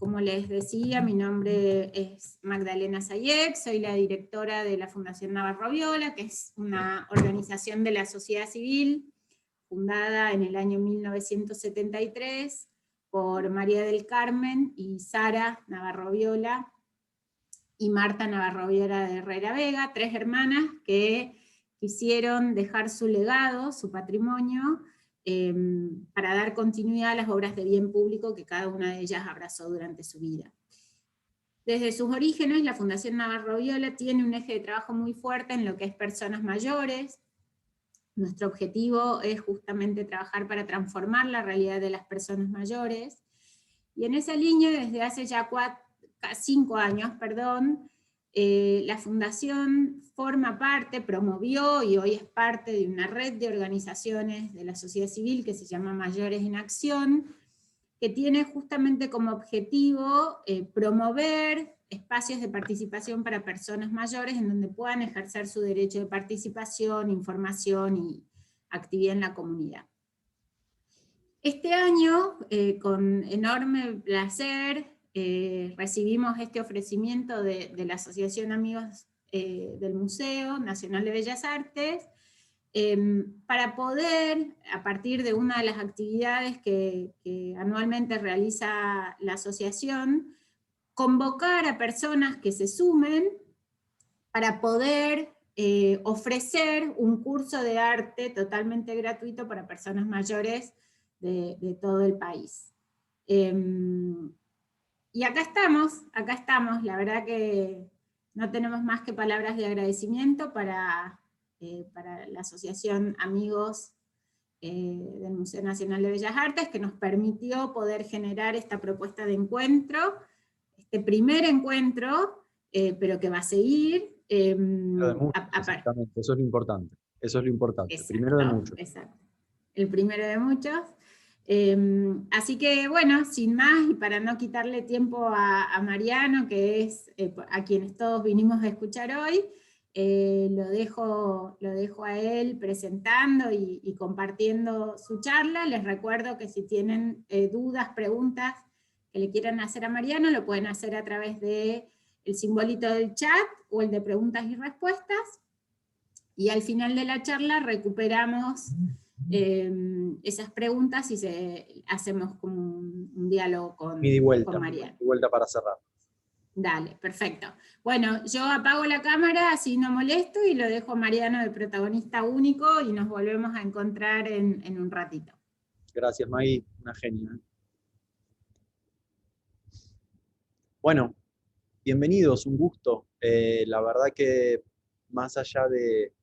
como les decía, mi nombre es Magdalena Sayek, soy la directora de la Fundación Navarro Viola, que es una organización de la sociedad civil fundada en el año 1973 por María del Carmen y Sara Navarro Viola y Marta Navarro Viola de Herrera Vega, 3 hermanas que quisieron dejar su legado, su patrimonio, para dar continuidad a las obras de bien público que cada una de ellas abrazó durante su vida. Desde sus orígenes, la Fundación Navarro Viola tiene un eje de trabajo muy fuerte en lo que es personas mayores. Nuestro objetivo es justamente trabajar para transformar la realidad de las personas mayores, y en esa línea, desde hace ya 5 años, la Fundación forma parte, promovió y hoy es parte de una red de organizaciones de la sociedad civil que se llama Mayores en Acción, que tiene justamente como objetivo promover espacios de participación para personas mayores en donde puedan ejercer su derecho de participación, información y actividad en la comunidad. Este año, con enorme placer, recibimos este ofrecimiento de la Asociación Amigos del Museo Nacional de Bellas Artes, para poder, a partir de una de las actividades que anualmente realiza la asociación, convocar a personas que se sumen para poder ofrecer un curso de arte totalmente gratuito para personas mayores de todo el país. Y acá estamos, la verdad que no tenemos más que palabras de agradecimiento para la Asociación Amigos del Museo Nacional de Bellas Artes, que nos permitió poder generar esta propuesta de encuentro, este primer encuentro, pero que va a seguir. De muchos, exactamente, eso es lo importante. Eso es lo importante, Exacto, primero de muchos. Exacto, el primero de muchos. Así que bueno, sin más, y para no quitarle tiempo a Mariano, que es a quienes todos vinimos a escuchar hoy, lo dejo a él presentando y compartiendo su charla. Les recuerdo que si tienen dudas, preguntas que le quieran hacer a Mariano, lo pueden hacer a través del simbolito del chat o el de preguntas y respuestas. Y al final de la charla recuperamos esas preguntas y hacemos como un diálogo con Mariano. Y vuelta para cerrar. Dale, perfecto. Bueno, yo apago la cámara, así no molesto, y lo dejo a Mariano de protagonista único, y nos volvemos a encontrar en un ratito. Gracias, Maggie, una genia. Bueno, bienvenidos, un gusto. La verdad que más allá de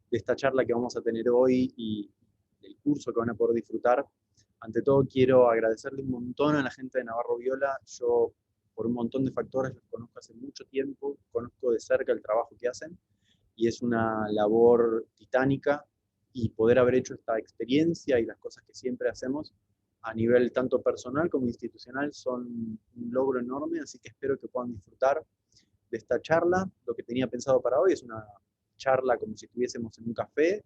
esta charla que vamos a tener hoy y del curso que van a poder disfrutar, ante todo quiero agradecerle un montón a la gente de Navarro Viola. Yo, por un montón de factores, los conozco hace mucho tiempo, conozco de cerca el trabajo que hacen, y es una labor titánica, y poder haber hecho esta experiencia y las cosas que siempre hacemos a nivel tanto personal como institucional son un logro enorme, así que espero que puedan disfrutar de esta charla. Lo que tenía pensado para hoy es una charla como si estuviésemos en un café,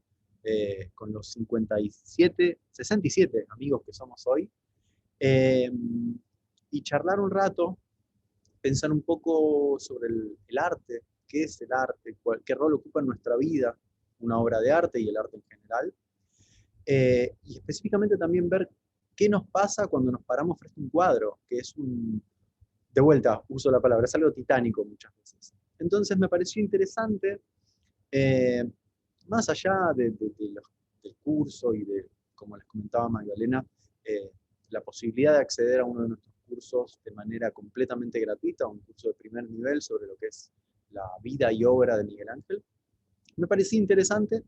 con los 67 amigos que somos hoy, y charlar un rato, pensar un poco sobre el arte, qué es el arte, qué rol ocupa en nuestra vida una obra de arte y el arte en general, y específicamente también ver qué nos pasa cuando nos paramos frente a un cuadro, que es de vuelta, uso la palabra, es algo titánico muchas veces. Entonces me pareció interesante, más allá del curso y de, como les comentaba Magdalena, la posibilidad de acceder a uno de nuestros cursos de manera completamente gratuita, un curso de primer nivel sobre lo que es la vida y obra de Miguel Ángel. Me parecía interesante,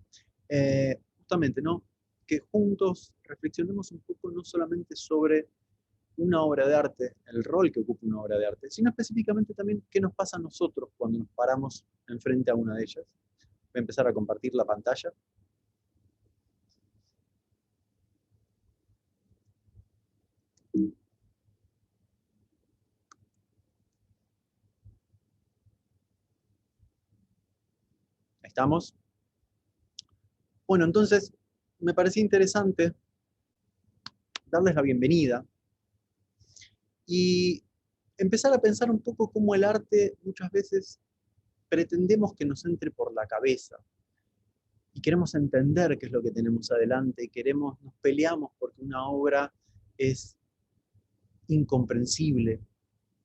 justamente, ¿no?, que juntos reflexionemos un poco no solamente sobre una obra de arte, el rol que ocupa una obra de arte, sino específicamente también qué nos pasa a nosotros cuando nos paramos enfrente a una de ellas. Voy a empezar a compartir la pantalla. ¿Estamos? Bueno, entonces me parecía interesante darles la bienvenida y empezar a pensar un poco cómo el arte muchas veces pretendemos que nos entre por la cabeza, y queremos entender qué es lo que tenemos adelante, y nos peleamos porque una obra es incomprensible.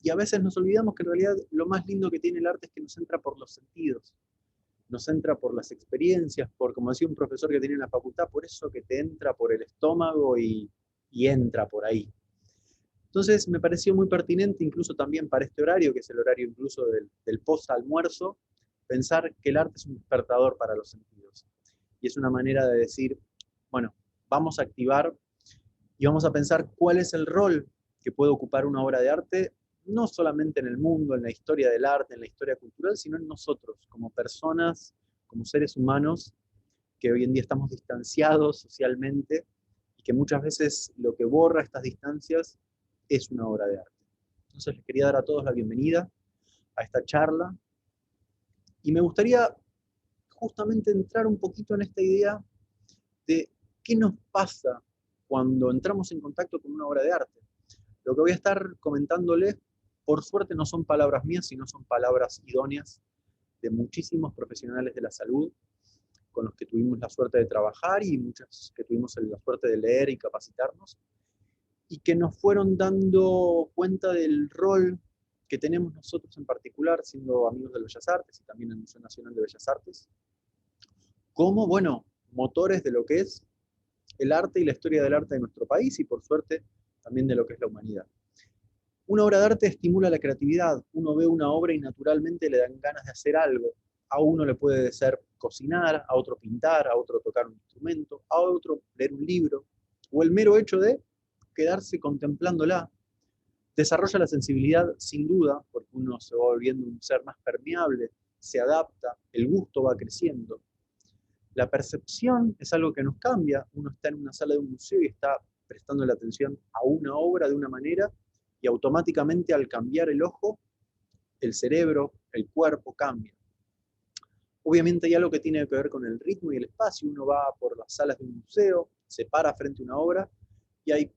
Y a veces nos olvidamos que en realidad lo más lindo que tiene el arte es que nos entra por los sentidos, nos entra por las experiencias, por, como decía un profesor que tenía en la facultad, por eso que te entra por el estómago y entra por ahí. Entonces me pareció muy pertinente, incluso también para este horario, que es el horario incluso del post-almuerzo, pensar que el arte es un despertador para los sentidos. Y es una manera de decir, bueno, vamos a activar y vamos a pensar cuál es el rol que puede ocupar una obra de arte, no solamente en el mundo, en la historia del arte, en la historia cultural, sino en nosotros, como personas, como seres humanos, que hoy en día estamos distanciados socialmente y que muchas veces lo que borra estas distancias es una obra de arte. Entonces les quería dar a todos la bienvenida a esta charla y me gustaría justamente entrar un poquito en esta idea de qué nos pasa cuando entramos en contacto con una obra de arte. Lo que voy a estar comentándoles, por suerte no son palabras mías, sino son palabras idóneas de muchísimos profesionales de la salud con los que tuvimos la suerte de trabajar y muchos que tuvimos la suerte de leer y capacitarnos, y que nos fueron dando cuenta del rol que tenemos nosotros en particular, siendo amigos de Bellas Artes y también el Museo Nacional de Bellas Artes, como, bueno, motores de lo que es el arte y la historia del arte de nuestro país y, por suerte, también de lo que es la humanidad. Una obra de arte estimula la creatividad. Uno ve una obra y naturalmente le dan ganas de hacer algo. A uno le puede ser cocinar, a otro pintar, a otro tocar un instrumento, a otro leer un libro, o el mero hecho de quedarse contemplándola. Desarrolla la sensibilidad sin duda, porque uno se va volviendo un ser más permeable, se adapta, el gusto va creciendo. La percepción es algo que nos cambia. Uno está en una sala de un museo y está prestando la atención a una obra de una manera, y automáticamente al cambiar el ojo, el cerebro, el cuerpo cambia. Obviamente hay algo que tiene que ver con el ritmo y el espacio. Uno va por las salas de un museo, se para frente a una obra y hay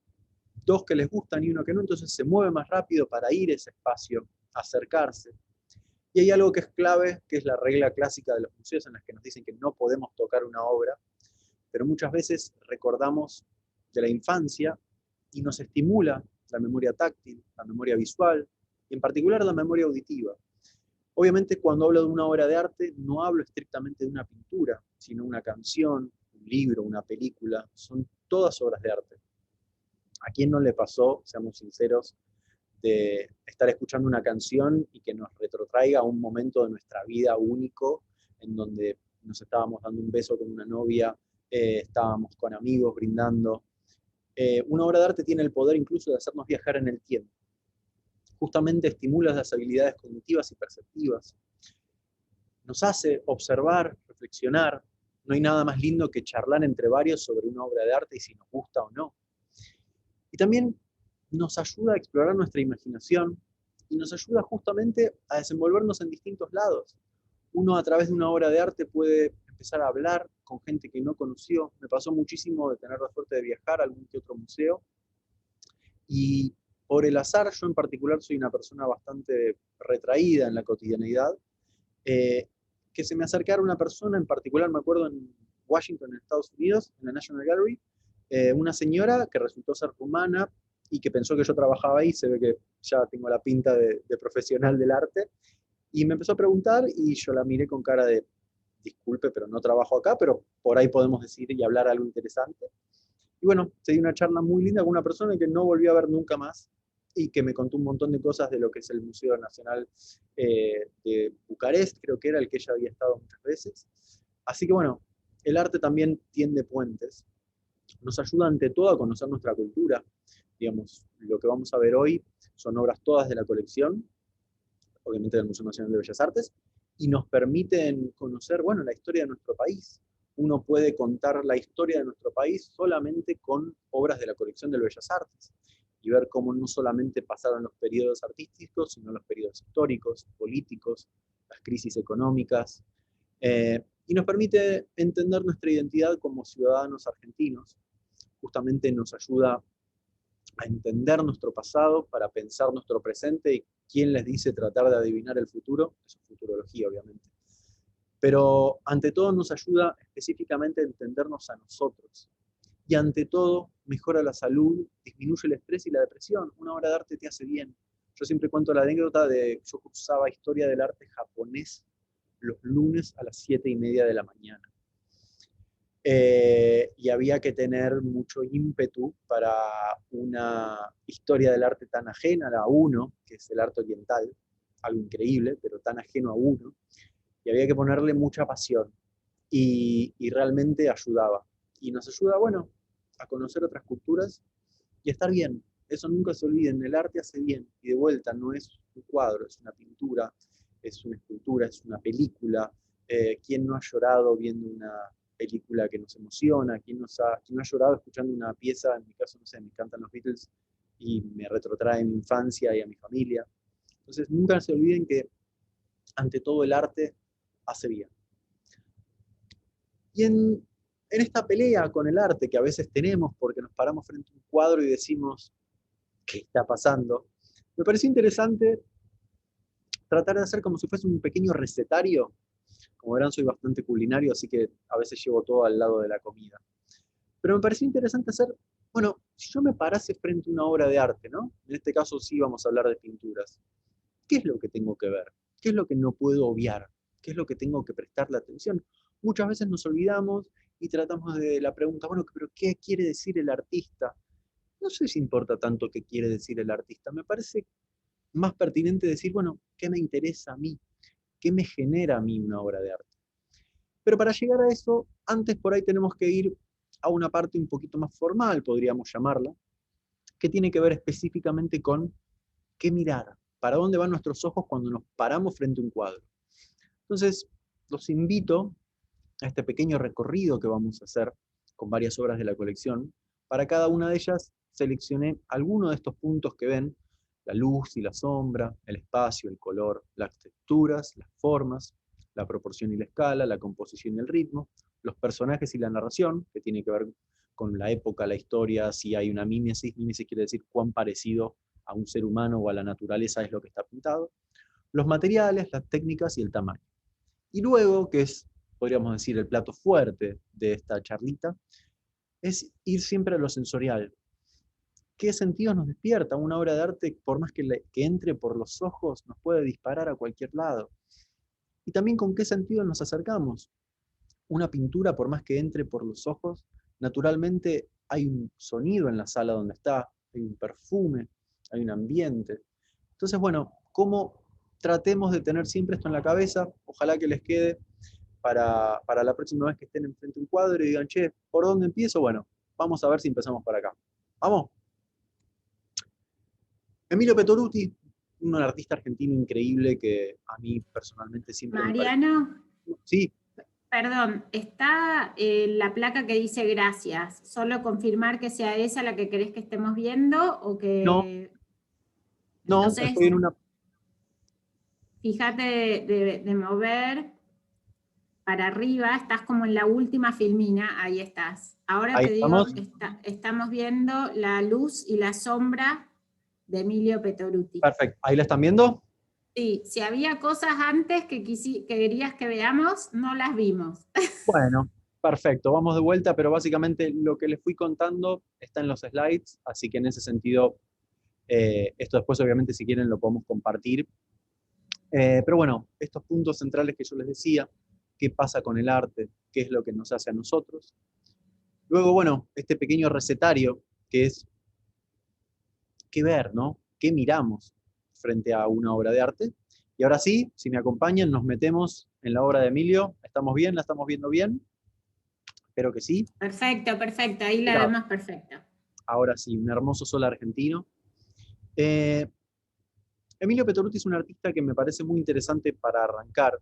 dos que les gustan y uno que no, entonces se mueve más rápido para ir a ese espacio, acercarse. Y hay algo que es clave, que es la regla clásica de los museos en las que nos dicen que no podemos tocar una obra, pero muchas veces recordamos de la infancia y nos estimula la memoria táctil, la memoria visual y en particular la memoria auditiva. Obviamente cuando hablo de una obra de arte no hablo estrictamente de una pintura, sino una canción, un libro, una película, son todas obras de arte. ¿A quién no le pasó, seamos sinceros, de estar escuchando una canción y que nos retrotraiga a un momento de nuestra vida único, en donde nos estábamos dando un beso con una novia, estábamos con amigos brindando? Una obra de arte tiene el poder incluso de hacernos viajar en el tiempo. Justamente estimula las habilidades cognitivas y perceptivas. Nos hace observar, reflexionar. No hay nada más lindo que charlar entre varios sobre una obra de arte y si nos gusta o no. Y también nos ayuda a explorar nuestra imaginación y nos ayuda justamente a desenvolvernos en distintos lados. Uno a través de una obra de arte puede empezar a hablar con gente que no conoció. Me pasó muchísimo de tener la suerte de viajar a algún que otro museo y por el azar, yo en particular soy una persona bastante retraída en la cotidianeidad, que se me acercara una persona, en particular me acuerdo en Washington, en Estados Unidos, en la National Gallery, una señora que resultó ser rumana y que pensó que yo trabajaba ahí, se ve que ya tengo la pinta de profesional del arte, y me empezó a preguntar y yo la miré con cara de, disculpe, pero no trabajo acá, pero por ahí podemos decir y hablar algo interesante. Y bueno, se dio una charla muy linda con una persona que no volví a ver nunca más y que me contó un montón de cosas de lo que es el Museo Nacional de Bucarest, creo que era el que ella había estado muchas veces. Así que bueno, el arte también tiende puentes, nos ayuda ante todo a conocer nuestra cultura. Digamos, lo que vamos a ver hoy son obras todas de la colección, obviamente del Museo Nacional de Bellas Artes, y nos permiten conocer, bueno, la historia de nuestro país. Uno puede contar la historia de nuestro país solamente con obras de la colección de Bellas Artes y ver cómo no solamente pasaron los periodos artísticos, sino los periodos históricos, políticos, las crisis económicas, y nos permite entender nuestra identidad como ciudadanos argentinos. Justamente nos ayuda a entender nuestro pasado para pensar nuestro presente, y quién les dice tratar de adivinar el futuro, eso es futurología obviamente. Pero ante todo nos ayuda específicamente a entendernos a nosotros. Y ante todo mejora la salud, disminuye el estrés y la depresión. Una obra de arte te hace bien. Yo siempre cuento la anécdota de yo cursaba historia del arte japonés los lunes a las 7:30 de la mañana. Y había que tener mucho ímpetu para una historia del arte tan ajena a uno, que es el arte oriental, algo increíble, pero tan ajeno a uno, y había que ponerle mucha pasión, y realmente ayudaba. Y nos ayuda, bueno, a conocer otras culturas y a estar bien. Eso nunca se olviden, el arte hace bien, y de vuelta no es un cuadro, es una pintura, es una escultura, es una película. ¿Quién no ha llorado viendo una película que nos emociona? ¿Quién no ha llorado escuchando una pieza? En mi caso, no sé, me encantan los Beatles y me retrotrae a mi infancia y a mi familia. Entonces, nunca se olviden que ante todo el arte hace bien. Y en esta pelea con el arte que a veces tenemos porque nos paramos frente a un cuadro y decimos, ¿qué está pasando? Me pareció interesante tratar de hacer como si fuese un pequeño recetario. Como verán, soy bastante culinario, así que a veces llevo todo al lado de la comida. Pero me pareció interesante hacer, bueno, si yo me parase frente a una obra de arte, ¿no? En este caso sí vamos a hablar de pinturas. ¿Qué es lo que tengo que ver? ¿Qué es lo que no puedo obviar? ¿Qué es lo que tengo que prestarle atención? Muchas veces nos olvidamos y tratamos de la pregunta, bueno, pero ¿qué quiere decir el artista? No sé si importa tanto qué quiere decir el artista. Me parece más pertinente decir, bueno, ¿qué me interesa a mí? ¿Qué me genera a mí una obra de arte? Pero para llegar a eso, antes por ahí tenemos que ir a una parte un poquito más formal, podríamos llamarla, que tiene que ver específicamente con qué mirar, para dónde van nuestros ojos cuando nos paramos frente a un cuadro. Entonces, los invito a este pequeño recorrido que vamos a hacer con varias obras de la colección. Para cada una de ellas seleccioné alguno de estos puntos que ven: la luz y la sombra, el espacio, el color, las texturas, las formas, la proporción y la escala, la composición y el ritmo, los personajes y la narración, que tiene que ver con la época, la historia, si hay una mímesis quiere decir cuán parecido a un ser humano o a la naturaleza es lo que está pintado, los materiales, las técnicas y el tamaño. Y luego, que es, podríamos decir, el plato fuerte de esta charlita, es ir siempre a lo sensorial. ¿Qué sentidos nos despierta? Una obra de arte, por más que entre por los ojos, nos puede disparar a cualquier lado. Y también con qué sentido nos acercamos. Una pintura, por más que entre por los ojos, naturalmente hay un sonido en la sala donde está, hay un perfume, hay un ambiente. Entonces, bueno, ¿cómo tratemos de tener siempre esto en la cabeza? Ojalá que les quede para la próxima vez que estén enfrente de un cuadro y digan, che, ¿por dónde empiezo? Bueno, vamos a ver si empezamos por acá. ¿Vamos? Emilio Petoruti, un artista argentino increíble que a mí personalmente siempre me parece. Mariano, Sí. perdón, está la placa que dice gracias. ¿Solo confirmar que sea esa la que querés que estemos viendo o No, que...? no, Entonces, estoy en una... fíjate de mover para arriba, estás como en la última filmina, ahí estás. Ahora Ahí te digo, estamos. estamos viendo la luz y la sombra de Emilio Petoruti. Perfecto. ¿Ahí la están viendo? Sí, si había cosas antes que querías que veamos, no las vimos. Bueno, perfecto. Vamos de vuelta, pero básicamente lo que les fui contando está en los slides, así que en ese sentido, esto después obviamente si quieren lo podemos compartir. Pero bueno, estos puntos centrales que yo les decía, qué pasa con el arte, qué es lo que nos hace a nosotros. Luego, bueno, este pequeño recetario que es qué ver, ¿no? ¿Qué miramos frente a una obra de arte? Y ahora sí, si me acompañan, nos metemos en la obra de Emilio. ¿Estamos bien? ¿La estamos viendo bien? Espero que sí. Perfecto, perfecto, ahí la Mirá, vemos perfecta. ahora sí, un hermoso sol argentino. Eh, Emilio Petoruti es un artista que me parece muy interesante para arrancar,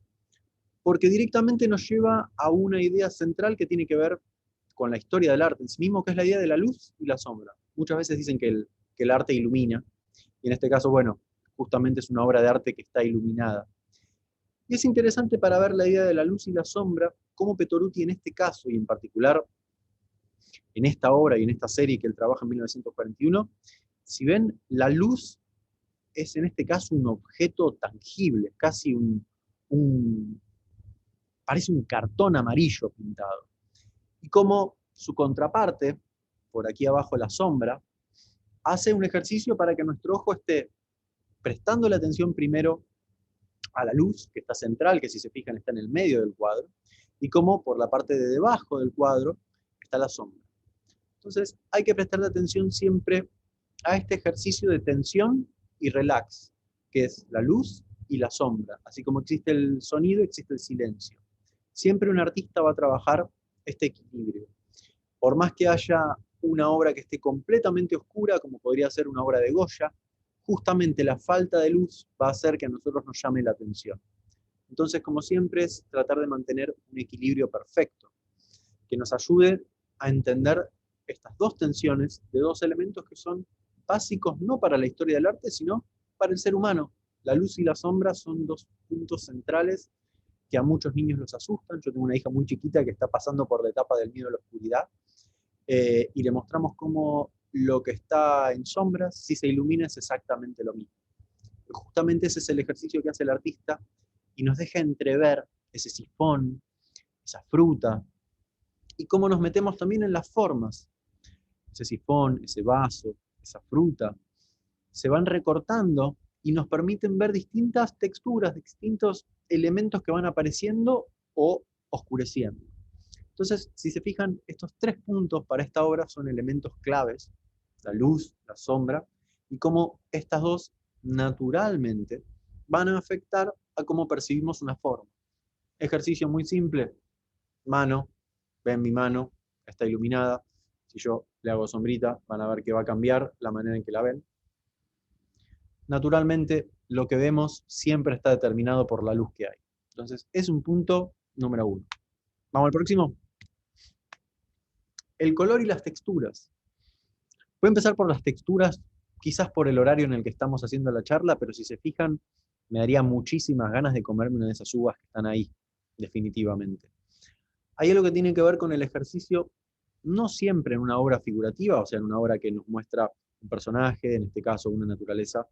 porque directamente nos lleva a una idea central que tiene que ver con la historia del arte en sí mismo, que es la idea de la luz y la sombra. Muchas veces dicen que el arte ilumina, y en este caso, bueno, justamente es una obra de arte que está iluminada. Y es interesante para ver la idea de la luz y la sombra, cómo Petoruti en este caso, y en particular en esta obra y en esta serie que él trabaja en 1941, Si ven, la luz es en este caso un objeto tangible, casi parece un cartón amarillo pintado. Y como su contraparte, por aquí abajo la sombra, hace un ejercicio para que nuestro ojo esté prestando la atención primero a la luz, que está central, que si se fijan está en el medio del cuadro, y como por la parte de debajo del cuadro está la sombra. Entonces hay que prestarle atención siempre a este ejercicio de tensión y relax, que es la luz y la sombra. Así como existe el sonido, existe el silencio. Siempre un artista va a trabajar este equilibrio. Por más que haya una obra que esté completamente oscura, como podría ser una obra de Goya, justamente la falta de luz va a hacer que a nosotros nos llame la atención. Entonces, como siempre, es tratar de mantener un equilibrio perfecto, que nos ayude a entender estas dos tensiones de dos elementos que son básicos no para la historia del arte, sino para el ser humano. La luz y la sombra son dos puntos centrales que a muchos niños los asustan. Yo tengo una hija muy chiquita que está pasando por la etapa del miedo a la oscuridad, y le mostramos cómo lo que está en sombras, si se ilumina, es exactamente lo mismo. Justamente ese es el ejercicio que hace el artista y nos deja entrever ese sifón, esa fruta, y cómo nos metemos también en las formas. Ese sifón, ese vaso, esa fruta, se van recortando y nos permiten ver distintas texturas, distintos elementos que van apareciendo o oscureciendo. Entonces, si se fijan, estos tres puntos para esta obra son elementos claves, la luz, la sombra, y cómo estas dos naturalmente van a afectar a cómo percibimos una forma. Ejercicio muy simple, mano, ven mi mano, está iluminada, si yo le hago sombrita, van a ver que va a cambiar la manera en que la ven. Naturalmente, lo que vemos siempre está determinado por la luz que hay. Entonces, es un punto número 1. ¿Vamos al próximo? El color y las texturas. Voy a empezar por las texturas, quizás por el horario en el que estamos haciendo la charla, pero si se fijan, me daría muchísimas ganas de comerme una de esas uvas que están ahí, definitivamente. Hay algo que tiene que ver con el ejercicio, no siempre en una obra figurativa, o sea, en una obra que nos muestra un personaje, en este caso una naturaleza,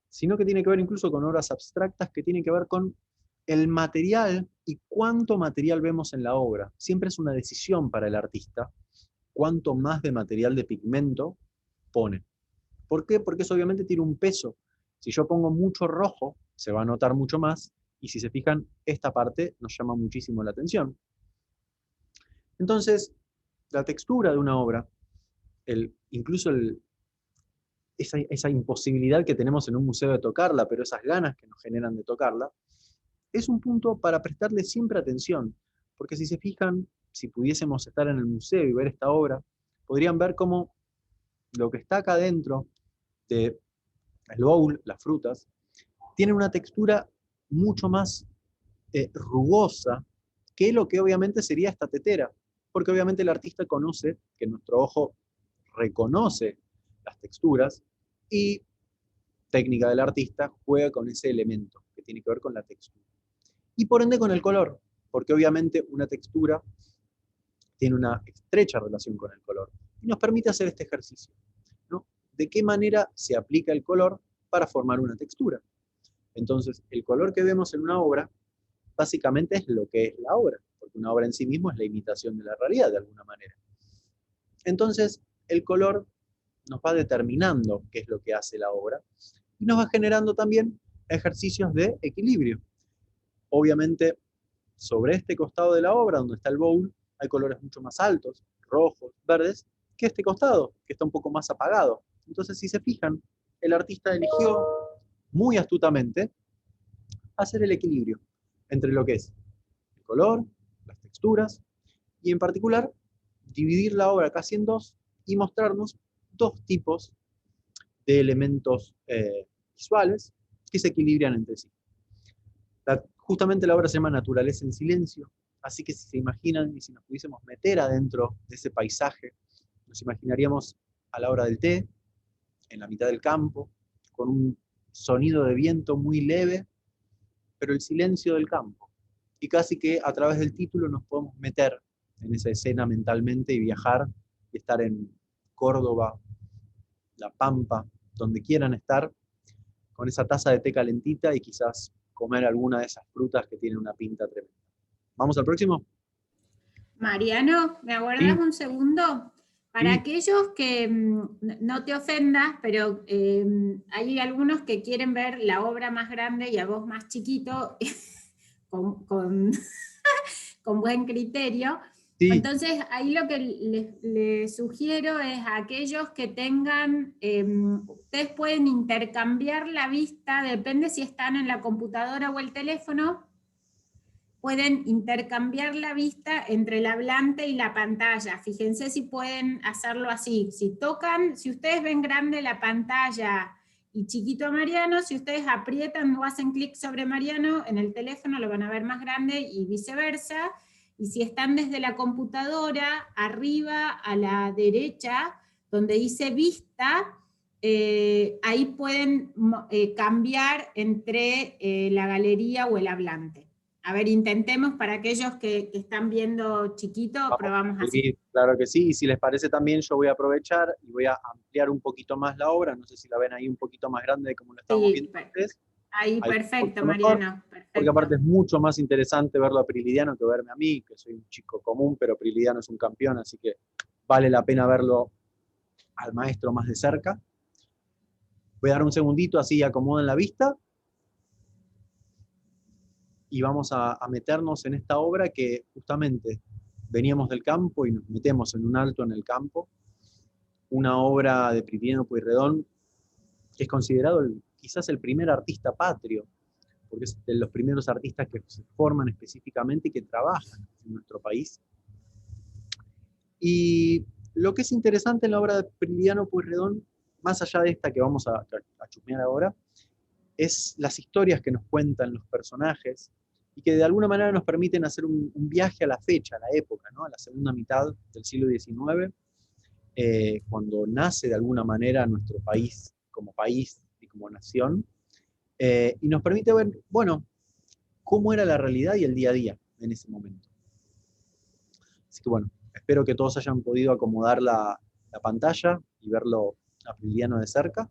sino que tiene que ver incluso con obras abstractas que tienen que ver con el material y cuánto material vemos en la obra. Siempre es una decisión para el artista cuánto más de material de pigmento pone. ¿Por qué? Porque eso obviamente tiene un peso. Si yo pongo mucho rojo, se va a notar mucho más, y si se fijan, esta parte nos llama muchísimo la atención. Entonces, la textura de una obra, incluso esa imposibilidad que tenemos en un museo de tocarla, pero esas ganas que nos generan de tocarla, es un punto para prestarle siempre atención, porque si se fijan, si pudiésemos estar en el museo y ver esta obra, podrían ver cómo lo que está acá dentro del bowl, las frutas, tiene una textura mucho más rugosa que lo que obviamente sería esta tetera, porque obviamente el artista conoce que nuestro ojo reconoce las texturas y técnica del artista juega con ese elemento que tiene que ver con la textura. Y por ende con el color, porque obviamente una textura tiene una estrecha relación con el color y nos permite hacer este ejercicio, ¿no? ¿De qué manera se aplica el color para formar una textura? Entonces, el color que vemos en una obra básicamente es lo que es la obra, porque una obra en sí mismo es la imitación de la realidad de alguna manera. Entonces, el color nos va determinando qué es lo que hace la obra y nos va generando también ejercicios de equilibrio. Obviamente, sobre este costado de la obra, donde está el bowl, hay colores mucho más altos, rojos, verdes, que este costado, que está un poco más apagado. Entonces, si se fijan, el artista eligió muy astutamente hacer el equilibrio entre lo que es el color, las texturas, y en particular, dividir la obra casi en dos y mostrarnos dos tipos de elementos visuales que se equilibran entre sí. Justamente la obra se llama Naturaleza en Silencio, así que si se imaginan y si nos pudiésemos meter adentro de ese paisaje, nos imaginaríamos a la hora del té, en la mitad del campo, con un sonido de viento muy leve, pero el silencio del campo. Y casi que a través del título nos podemos meter en esa escena mentalmente y viajar y estar en Córdoba la pampa, donde quieran estar, con esa taza de té calentita y quizás comer alguna de esas frutas que tienen una pinta tremenda. ¿Vamos al próximo? Mariano, ¿me aguardas Sí, un segundo? Para sí, aquellos que no te ofendas, pero hay algunos que quieren ver la obra más grande y a vos más chiquito, con con buen criterio. sí, Entonces, ahí lo que les sugiero es a aquellos que tengan, ustedes pueden intercambiar la vista, depende si están en la computadora o el teléfono, pueden intercambiar la vista entre el hablante y la pantalla. Fíjense si pueden hacerlo así. Si tocan, si ustedes ven grande la pantalla y chiquito a Mariano, si ustedes aprietan o hacen clic sobre Mariano, en el teléfono lo van a ver más grande y viceversa. Y si están desde la computadora, arriba a la derecha, donde dice vista, ahí pueden cambiar entre la galería o el hablante. A ver, intentemos para aquellos que están viendo chiquito, vamos a probamos así. seguir, claro que sí. Y si les parece también, yo voy a aprovechar y voy a ampliar un poquito más la obra. No sé si la ven ahí un poquito más grande de como lo estábamos Sí, viendo antes. ahí Ahí un perfecto, poquito mejor, Mariano, porque aparte perfecto. es mucho más interesante verlo a Prilidiano que verme a mí, que soy un chico común, pero Prilidiano es un campeón, así que vale la pena verlo al maestro más de cerca. Voy a dar un segundito, así acomoden la vista, y vamos a meternos en esta obra que justamente veníamos del campo y nos metemos en un alto en el campo, una obra de Prilidiano Pueyrredón, que es considerado quizás el primer artista patrio, porque es de los primeros artistas que se forman específicamente y que trabajan en nuestro país. Y lo que es interesante en la obra de Prilidiano Pueyrredón, más allá de esta que vamos a chusmear ahora, es las historias que nos cuentan los personajes y que de alguna manera nos permiten hacer un viaje a la fecha, a la época, ¿no? A la segunda mitad del siglo XIX, cuando nace de alguna manera nuestro país y como nación, y nos permite ver, bueno, cómo era la realidad y el día a día en ese momento. Así que bueno, espero que todos hayan podido acomodar la pantalla y verlo a Prilidiano de cerca.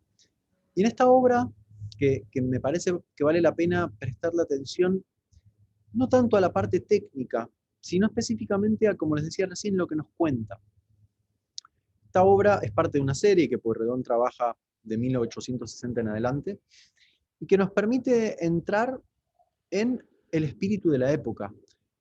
Y en esta obra, que me parece que vale la pena prestarle atención, no tanto a la parte técnica, sino específicamente a, como les decía recién, lo que nos cuenta. Esta obra es parte de una serie que Pueyrredón trabaja de 1860 en adelante y que nos permite entrar en el espíritu de la época,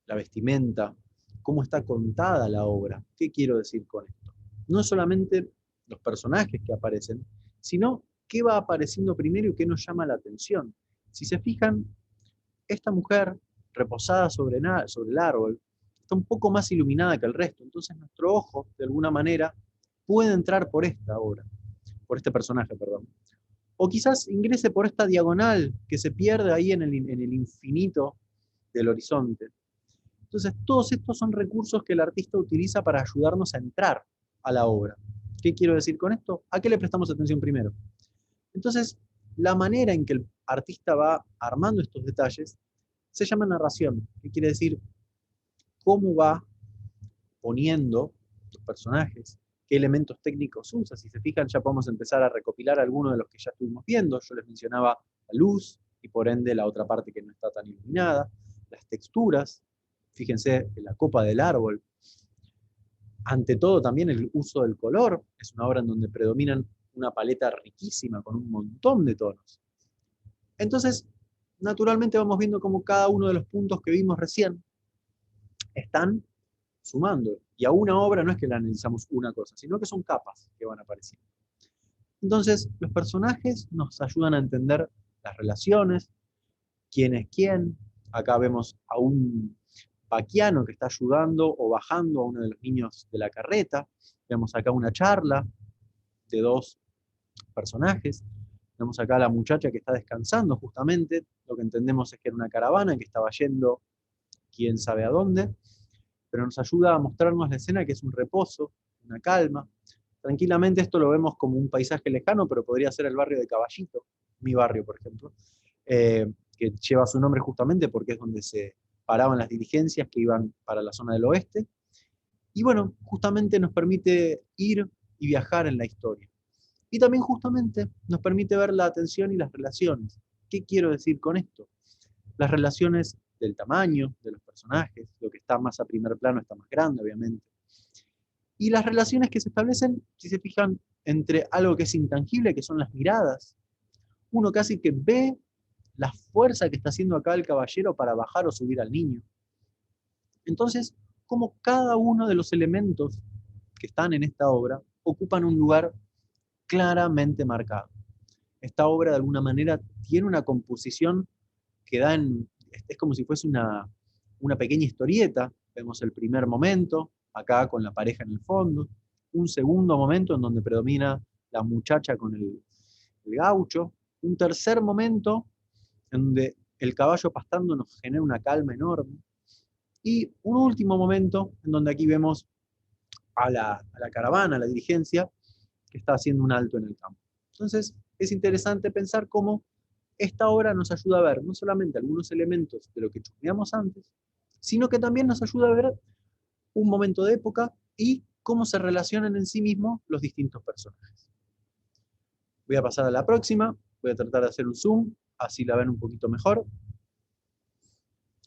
la vestimenta, cómo está contada la obra. ¿Qué quiero decir con esto? No solamente los personajes que aparecen, sino qué va apareciendo primero y qué nos llama la atención. Si se fijan, esta mujer reposada sobre el árbol está un poco más iluminada que el resto, entonces nuestro ojo, de alguna manera, puede entrar por esta obra, por este personaje, perdón. O quizás ingrese por esta diagonal que se pierde ahí en el infinito del horizonte. Entonces, todos estos son recursos que el artista utiliza para ayudarnos a entrar a la obra. ¿Qué quiero decir con esto? ¿A qué le prestamos atención primero? Entonces, la manera en que el artista va armando estos detalles se llama narración, que quiere decir cómo va poniendo los personajes, qué elementos técnicos usa. Si se fijan, ya podemos empezar a recopilar algunos de los que ya estuvimos viendo. Yo les mencionaba la luz y por ende la otra parte que no está tan iluminada, las texturas, fíjense en la copa del árbol. Ante todo también el uso del color, es una obra en donde predominan una paleta riquísima con un montón de tonos. Entonces, naturalmente vamos viendo cómo cada uno de los puntos que vimos recién están sumando. Y a una obra no es que la analizamos una cosa, sino que son capas que van apareciendo. Entonces, los personajes nos ayudan a entender las relaciones, quién es quién. Acá vemos a un paquiano que está ayudando o bajando a uno de los niños de la carreta. Vemos acá una charla de dos personajes. Vemos acá a la muchacha que está descansando justamente. Lo que entendemos es que era una caravana que estaba yendo quién sabe a dónde, pero nos ayuda a mostrarnos la escena que es un reposo, una calma. Tranquilamente esto lo vemos como un paisaje lejano, pero podría ser el barrio de Caballito, mi barrio, por ejemplo, que lleva su nombre justamente porque es donde se paraban las diligencias que iban para la zona del oeste. Y bueno, justamente nos permite ir y viajar en la historia. Y también justamente nos permite ver la atención y las relaciones. ¿Qué quiero decir con esto? Las relaciones del tamaño de los personajes, lo que está más a primer plano está más grande, obviamente. Y las relaciones que se establecen, si se fijan, entre algo que es intangible, que son las miradas. Uno casi que ve la fuerza que está haciendo acá el caballero para bajar o subir al niño. Entonces, como cada uno de los elementos que están en esta obra ocupan un lugar claramente marcado. Esta obra de alguna manera tiene una composición que da es como si fuese una pequeña historieta. Vemos el primer momento, acá con la pareja en el fondo, un segundo momento en donde predomina la muchacha con el gaucho, un tercer momento en donde el caballo pastando nos genera una calma enorme, y un último momento en donde aquí vemos a la caravana, a la dirigencia, que está haciendo un alto en el campo. Entonces, es interesante pensar cómo esta obra nos ayuda a ver no solamente algunos elementos de lo que chusmeamos antes, sino que también nos ayuda a ver un momento de época y cómo se relacionan en sí mismos los distintos personajes. Voy a pasar a la próxima, voy a tratar de hacer un zoom, así la ven un poquito mejor.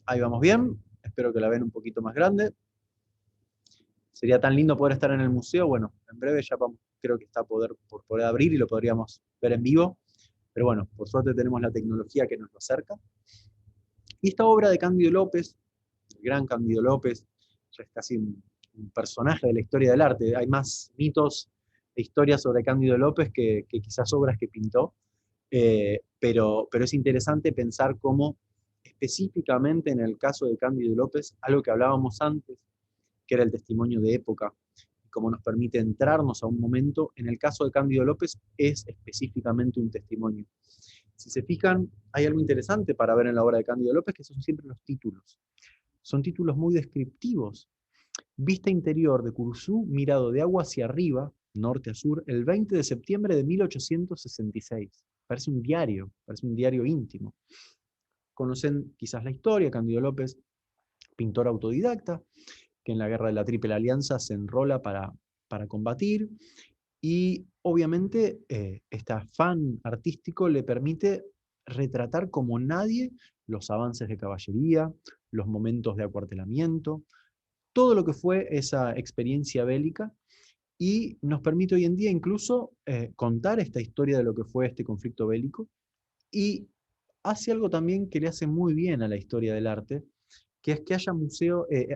Ahí vamos bien, espero que la ven un poquito más grande. Sería tan lindo poder estar en el museo, bueno, en breve ya vamos, creo que está por poder abrir y lo podríamos ver en vivo, pero bueno, por suerte tenemos la tecnología que nos lo acerca. Y esta obra de Cándido López, el gran Cándido López, ya es casi un personaje de la historia del arte. Hay más mitos e historias sobre Cándido López que quizás obras que pintó, pero es interesante pensar cómo específicamente en el caso de Cándido López, algo que hablábamos antes, que era el testimonio de época, y cómo nos permite entrarnos a un momento, en el caso de Cándido López es específicamente un testimonio. Si se fijan, hay algo interesante para ver en la obra de Cándido López, que son siempre los títulos. Son títulos muy descriptivos. Vista interior de Curuzú, mirado de agua hacia arriba, norte a sur, el 20 de septiembre de 1866. Parece un diario íntimo. Conocen quizás la historia, Cándido López, pintor autodidacta, que en la guerra de la Triple Alianza se enrola para combatir, y obviamente este afán artístico le permite retratar como nadie los avances de caballería, los momentos de acuartelamiento, todo lo que fue esa experiencia bélica, y nos permite hoy en día incluso contar esta historia de lo que fue este conflicto bélico, y hace algo también que le hace muy bien a la historia del arte, que es que haya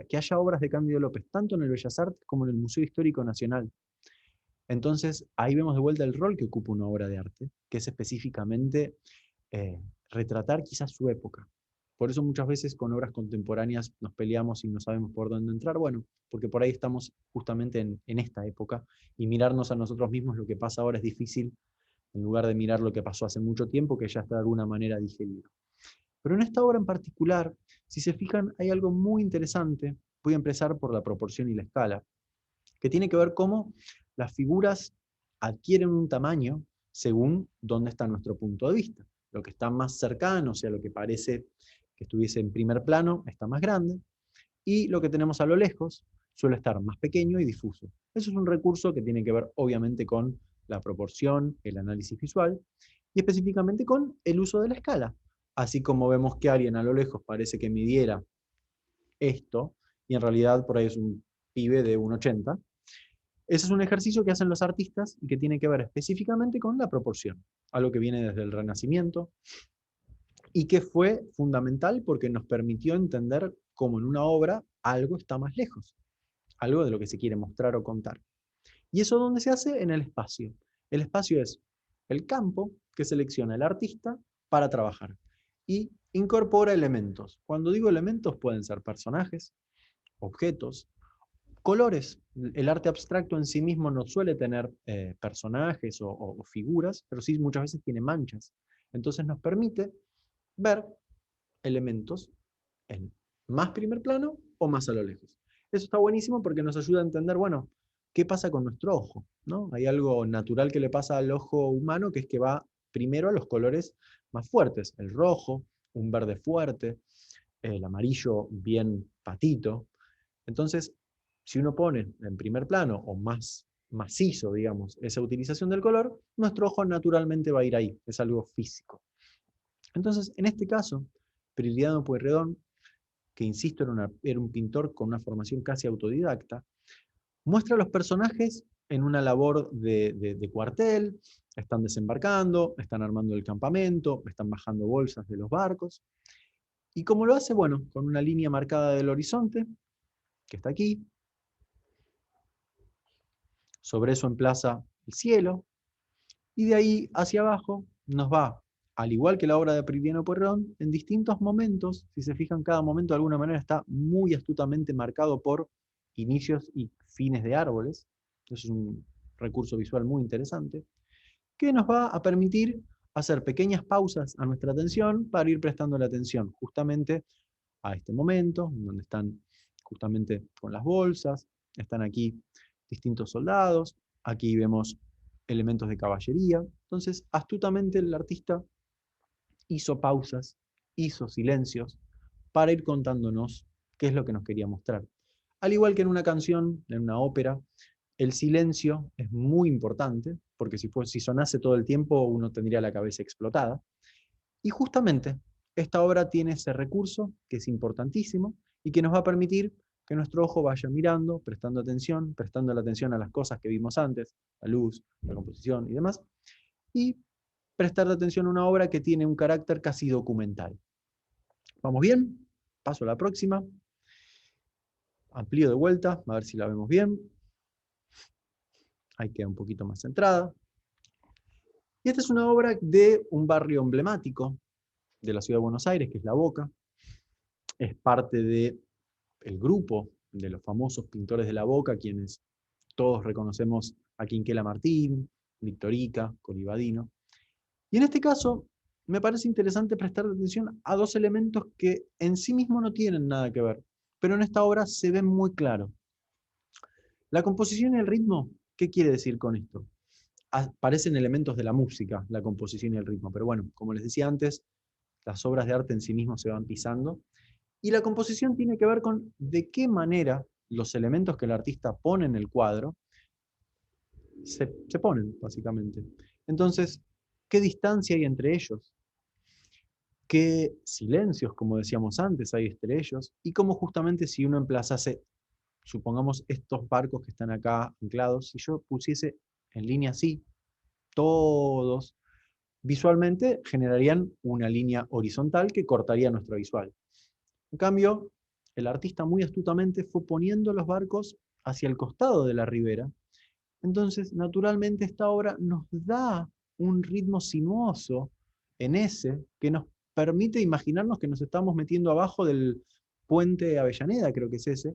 que haya obras de Cándido López, tanto en el Bellas Artes como en el Museo Histórico Nacional. Entonces, ahí vemos de vuelta el rol que ocupa una obra de arte, que es específicamente eh, retratar quizás su época. Por eso muchas veces con obras contemporáneas nos peleamos y no sabemos por dónde entrar, bueno, porque por ahí estamos justamente en esta época, y mirarnos a nosotros mismos lo que pasa ahora es difícil, en lugar de mirar lo que pasó hace mucho tiempo, que ya está de alguna manera digerido. Pero en esta obra en particular, si se fijan, hay algo muy interesante. Voy a empezar por la proporción y la escala, que tiene que ver cómo las figuras adquieren un tamaño según dónde está nuestro punto de vista. Lo que está más cercano, o sea, lo que parece que estuviese en primer plano, está más grande, y lo que tenemos a lo lejos suele estar más pequeño y difuso. Eso es un recurso que tiene que ver obviamente con la proporción, el análisis visual, y específicamente con el uso de la escala. Así como vemos que alguien a lo lejos parece que midiera esto, y en realidad por ahí es un pibe de 1,80. Ese es un ejercicio que hacen los artistas y que tiene que ver específicamente con la proporción, algo que viene desde el Renacimiento y que fue fundamental porque nos permitió entender cómo en una obra algo está más lejos, algo de lo que se quiere mostrar o contar. ¿Y eso dónde se hace? En el espacio. El espacio es el campo que selecciona el artista para trabajar y incorpora elementos. Cuando digo elementos pueden ser personajes, objetos, colores. El arte abstracto en sí mismo no suele tener personajes o figuras, pero sí muchas veces tiene manchas. Entonces nos permite ver elementos en más primer plano o más a lo lejos. Eso está buenísimo porque nos ayuda a entender, bueno, qué pasa con nuestro ojo, ¿no? Hay algo natural que le pasa al ojo humano, que es que va primero a los colores más fuertes, el rojo, un verde fuerte, el amarillo bien patito. Entonces, si uno pone en primer plano o más macizo, digamos, esa utilización del color, nuestro ojo naturalmente va a ir ahí, es algo físico. Entonces, en este caso, Prilidiano Pueyrredón, que insisto era un pintor con una formación casi autodidacta, muestra a los personajes en una labor de cuartel, están desembarcando, están armando el campamento, están bajando bolsas de los barcos. ¿Y cómo lo hace? Bueno, con una línea marcada del horizonte, que está aquí. Sobre eso emplaza el cielo. Y de ahí hacia abajo nos va, al igual que la obra de Prilidiano Pueyrredón, en distintos momentos. Si se fijan, cada momento de alguna manera está muy astutamente marcado por inicios y fines de árboles. Es un recurso visual muy interesante, que nos va a permitir hacer pequeñas pausas a nuestra atención para ir prestando la atención justamente a este momento, donde están justamente con las bolsas, están aquí distintos soldados, aquí vemos elementos de caballería. Entonces, astutamente el artista hizo pausas, hizo silencios, para ir contándonos qué es lo que nos quería mostrar. Al igual que en una canción, en una ópera, el silencio es muy importante, porque si sonase todo el tiempo uno tendría la cabeza explotada. Y justamente esta obra tiene ese recurso que es importantísimo y que nos va a permitir que nuestro ojo vaya mirando, prestando la atención a las cosas que vimos antes, la luz, la composición y demás, y prestar atención a una obra que tiene un carácter casi documental. ¿Vamos bien? Paso a la próxima. Amplío de vuelta, a ver si la vemos bien. Ahí queda un poquito más centrada. Y esta es una obra de un barrio emblemático de la ciudad de Buenos Aires, que es La Boca. Es parte del grupo de los famosos pintores de La Boca, quienes todos reconocemos a Quinquela Martín, Victorica, Corivadino. Y en este caso, me parece interesante prestar atención a dos elementos que en sí mismos no tienen nada que ver, pero en esta obra se ven muy claro. La composición y el ritmo, ¿qué quiere decir con esto? Parecen elementos de la música, la composición y el ritmo, pero bueno, como les decía antes, las obras de arte en sí mismos se van pisando, y la composición tiene que ver con de qué manera los elementos que el artista pone en el cuadro se ponen, básicamente. Entonces, ¿qué distancia hay entre ellos? ¿Qué silencios, como decíamos antes, hay entre ellos? Y cómo justamente si uno emplazase, supongamos estos barcos que están acá anclados, si yo pusiese en línea así, todos, visualmente generarían una línea horizontal que cortaría nuestro visual. En cambio, el artista muy astutamente fue poniendo los barcos hacia el costado de la ribera. Entonces, naturalmente, esta obra nos da un ritmo sinuoso en ese que nos permite imaginarnos que nos estamos metiendo abajo del puente Avellaneda, creo que es ese,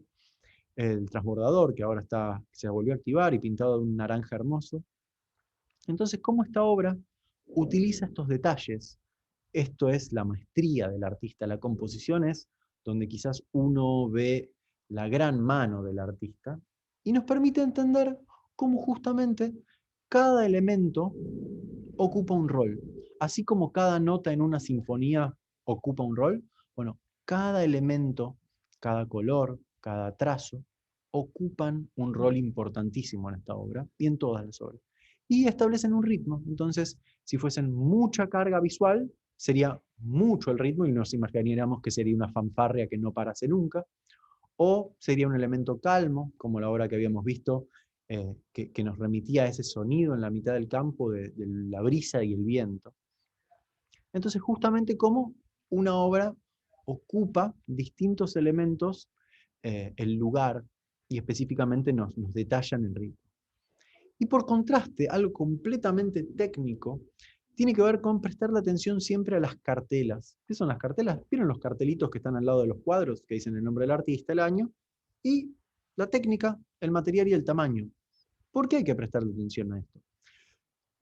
el transbordador, que ahora se volvió a activar y pintado de un naranja hermoso. Entonces, ¿cómo esta obra utiliza estos detalles? Esto es la maestría del artista. La composición es donde quizás uno ve la gran mano del artista y nos permite entender cómo justamente cada elemento ocupa un rol. Así como cada nota en una sinfonía ocupa un rol, bueno, cada elemento, cada color, cada trazo, ocupan un rol importantísimo en esta obra y en todas las obras. Y establecen un ritmo. Entonces, si fuesen mucha carga visual, sería mucho el ritmo y nos imaginaríamos que sería una fanfarria que no parase nunca, o sería un elemento calmo, como la obra que habíamos visto, que nos remitía a ese sonido en la mitad del campo de la brisa y el viento. Entonces, justamente como una obra ocupa distintos elementos, el lugar, y específicamente nos detallan el ritmo. Y por contraste, algo completamente técnico, tiene que ver con prestarle atención siempre a las cartelas. ¿Qué son las cartelas? ¿Vieron los cartelitos que están al lado de los cuadros, que dicen el nombre del artista, el año? Y la técnica, el material y el tamaño. ¿Por qué hay que prestarle atención a esto?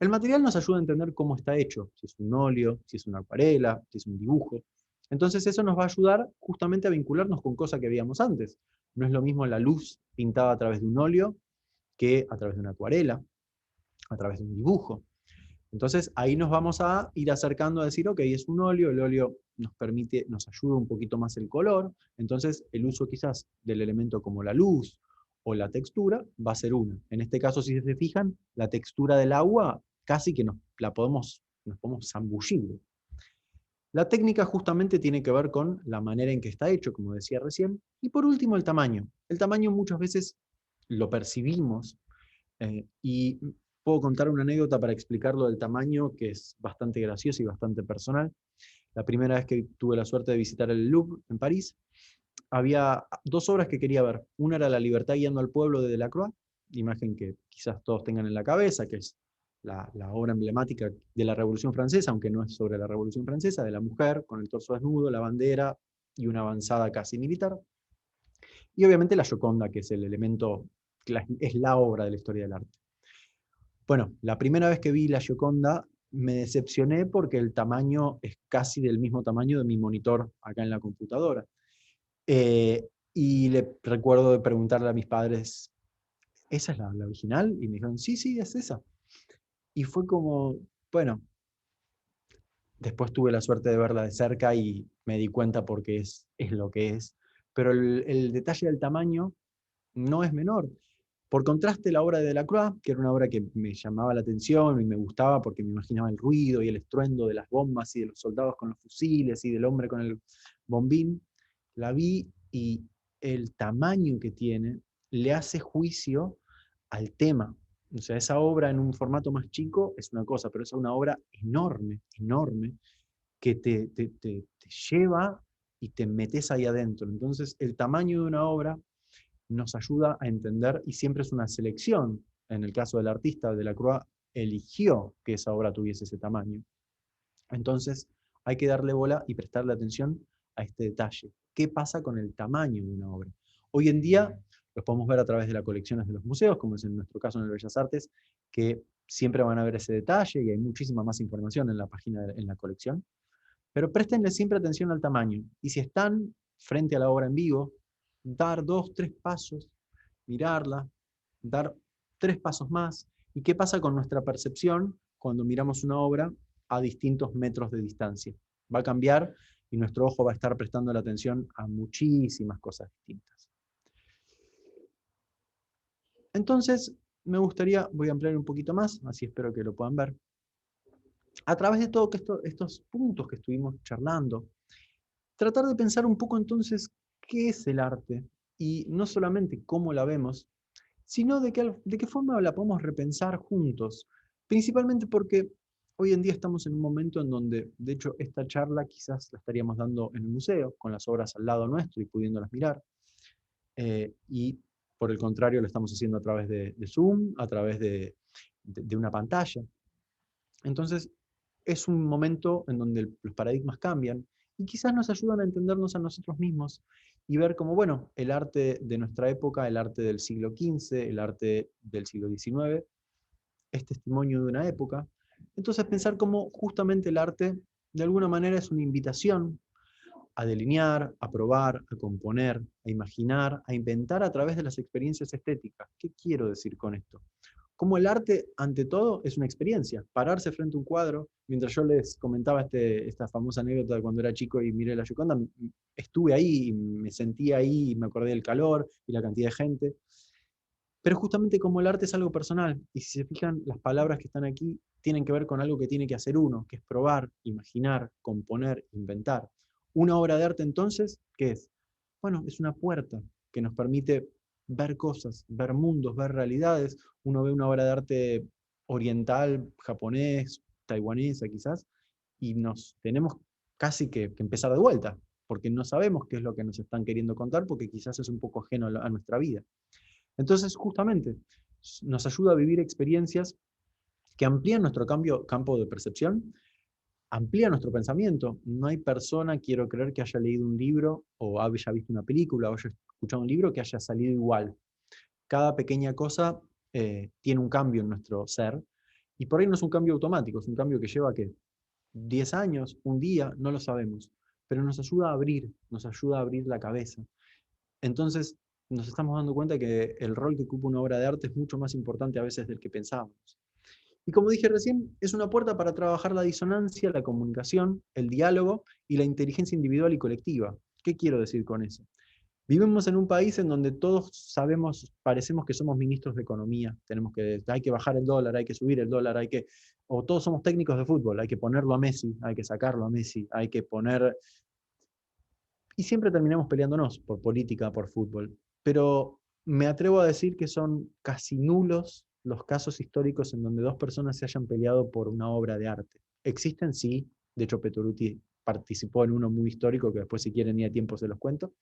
El material nos ayuda a entender cómo está hecho, si es un óleo, si es una acuarela, si es un dibujo. Entonces eso nos va a ayudar justamente a vincularnos con cosas que veíamos antes. No es lo mismo la luz pintada a través de un óleo que a través de una acuarela, a través de un dibujo. Entonces ahí nos vamos a ir acercando a decir, ok, es un óleo, el óleo nos ayuda un poquito más el color, entonces el uso quizás del elemento como la luz o la textura va a ser una. En este caso, si se fijan, la textura del agua casi que nos podemos zambullir. La técnica justamente tiene que ver con la manera en que está hecho, como decía recién, y por último el tamaño. El tamaño muchas veces lo percibimos, y puedo contar una anécdota para explicarlo del tamaño, que es bastante graciosa y bastante personal. La primera vez que tuve la suerte de visitar el Louvre en París, había dos obras que quería ver. Una era La libertad guiando al pueblo de Delacroix, imagen que quizás todos tengan en la cabeza, que es la obra emblemática de la Revolución Francesa, aunque no es sobre la Revolución Francesa, de la mujer con el torso desnudo, la bandera y una avanzada casi militar. Y obviamente la Gioconda, que es el elemento, es la obra de la historia del arte. Bueno, la primera vez que vi la Gioconda me decepcioné porque el tamaño es casi del mismo tamaño de mi monitor acá en la computadora. Y le recuerdo de preguntarle a mis padres, ¿esa es la original? Y me dijeron, sí, sí, es esa. Y fue como, bueno, después tuve la suerte de verla de cerca y me di cuenta porque es lo que es. Pero el detalle del tamaño no es menor. Por contraste, la obra de Delacroix, que era una obra que me llamaba la atención y me gustaba porque me imaginaba el ruido y el estruendo de las bombas y de los soldados con los fusiles y del hombre con el bombín, la vi y el tamaño que tiene le hace juicio al tema. O sea, esa obra en un formato más chico es una cosa, pero es una obra enorme, enorme, que te lleva y te metes ahí adentro. Entonces, el tamaño de una obra nos ayuda a entender, y siempre es una selección. En el caso del artista, Delacroix eligió que esa obra tuviese ese tamaño. Entonces, hay que darle bola y prestarle atención a este detalle. ¿Qué pasa con el tamaño de una obra? Hoy en día los podemos ver a través de las colecciones de los museos, como es en nuestro caso en el Bellas Artes, que siempre van a ver ese detalle y hay muchísima más información en la página, en la colección. Pero préstenle siempre atención al tamaño. Y si están frente a la obra en vivo, dar 2, 3 pasos, mirarla, dar 3 pasos más. ¿Y qué pasa con nuestra percepción cuando miramos una obra a distintos metros de distancia? Va a cambiar y nuestro ojo va a estar prestando la atención a muchísimas cosas distintas. Entonces, me gustaría, voy a ampliar un poquito más, así espero que lo puedan ver. A través de todos estos puntos que estuvimos charlando, tratar de pensar un poco entonces qué es el arte y no solamente cómo la vemos, sino de qué forma la podemos repensar juntos. Principalmente porque hoy en día estamos en un momento en donde, de hecho, esta charla quizás la estaríamos dando en el museo, con las obras al lado nuestro y pudiéndolas mirar. Y por el contrario, lo estamos haciendo a través de Zoom, a través de una pantalla. Entonces, es un momento en donde los paradigmas cambian y quizás nos ayudan a entendernos a nosotros mismos y ver cómo, bueno, el arte de nuestra época, el arte del siglo XV, el arte del siglo XIX, es testimonio de una época. Entonces pensar cómo justamente el arte de alguna manera es una invitación a delinear, a probar, a componer, a imaginar, a inventar a través de las experiencias estéticas. ¿Qué quiero decir con esto? Como el arte, ante todo, es una experiencia. Pararse frente a un cuadro, mientras yo les comentaba esta famosa anécdota de cuando era chico y miré la Gioconda, estuve ahí, y me sentí ahí, y me acordé del calor y la cantidad de gente. Pero justamente como el arte es algo personal, y si se fijan, las palabras que están aquí tienen que ver con algo que tiene que hacer uno, que es probar, imaginar, componer, inventar. Una obra de arte entonces, ¿qué es? Bueno, es una puerta que nos permite ver cosas, ver mundos, ver realidades. Uno ve una obra de arte oriental, japonés, taiwanesa quizás, y nos tenemos casi que empezar de vuelta, porque no sabemos qué es lo que nos están queriendo contar, porque quizás es un poco ajeno a nuestra vida. Entonces, justamente, nos ayuda a vivir experiencias que amplían nuestro campo de percepción, amplían nuestro pensamiento. No hay persona, quiero creer, que haya leído un libro o haya visto una película o haya escuchado un libro que haya salido igual. Cada pequeña cosa tiene un cambio en nuestro ser, y por ahí no es un cambio automático, es un cambio que lleva, ¿qué? 10 años, un día, no lo sabemos, pero nos ayuda a abrir la cabeza. Entonces, nos estamos dando cuenta que el rol que ocupa una obra de arte es mucho más importante a veces del que pensábamos. Y como dije recién, es una puerta para trabajar la disonancia, la comunicación, el diálogo y la inteligencia individual y colectiva. ¿Qué quiero decir con eso? Vivimos en un país en donde todos sabemos, parecemos que somos ministros de economía, hay que bajar el dólar, hay que subir el dólar, o todos somos técnicos de fútbol, hay que ponerlo a Messi, hay que sacarlo a Messi, hay que poner... Y siempre terminamos peleándonos por política, por fútbol. Pero me atrevo a decir que son casi nulos los casos históricos en donde dos personas se hayan peleado por una obra de arte. Existen, sí, de hecho Pettoruti participó en uno muy histórico, que después si quieren ni a tiempo se los cuento,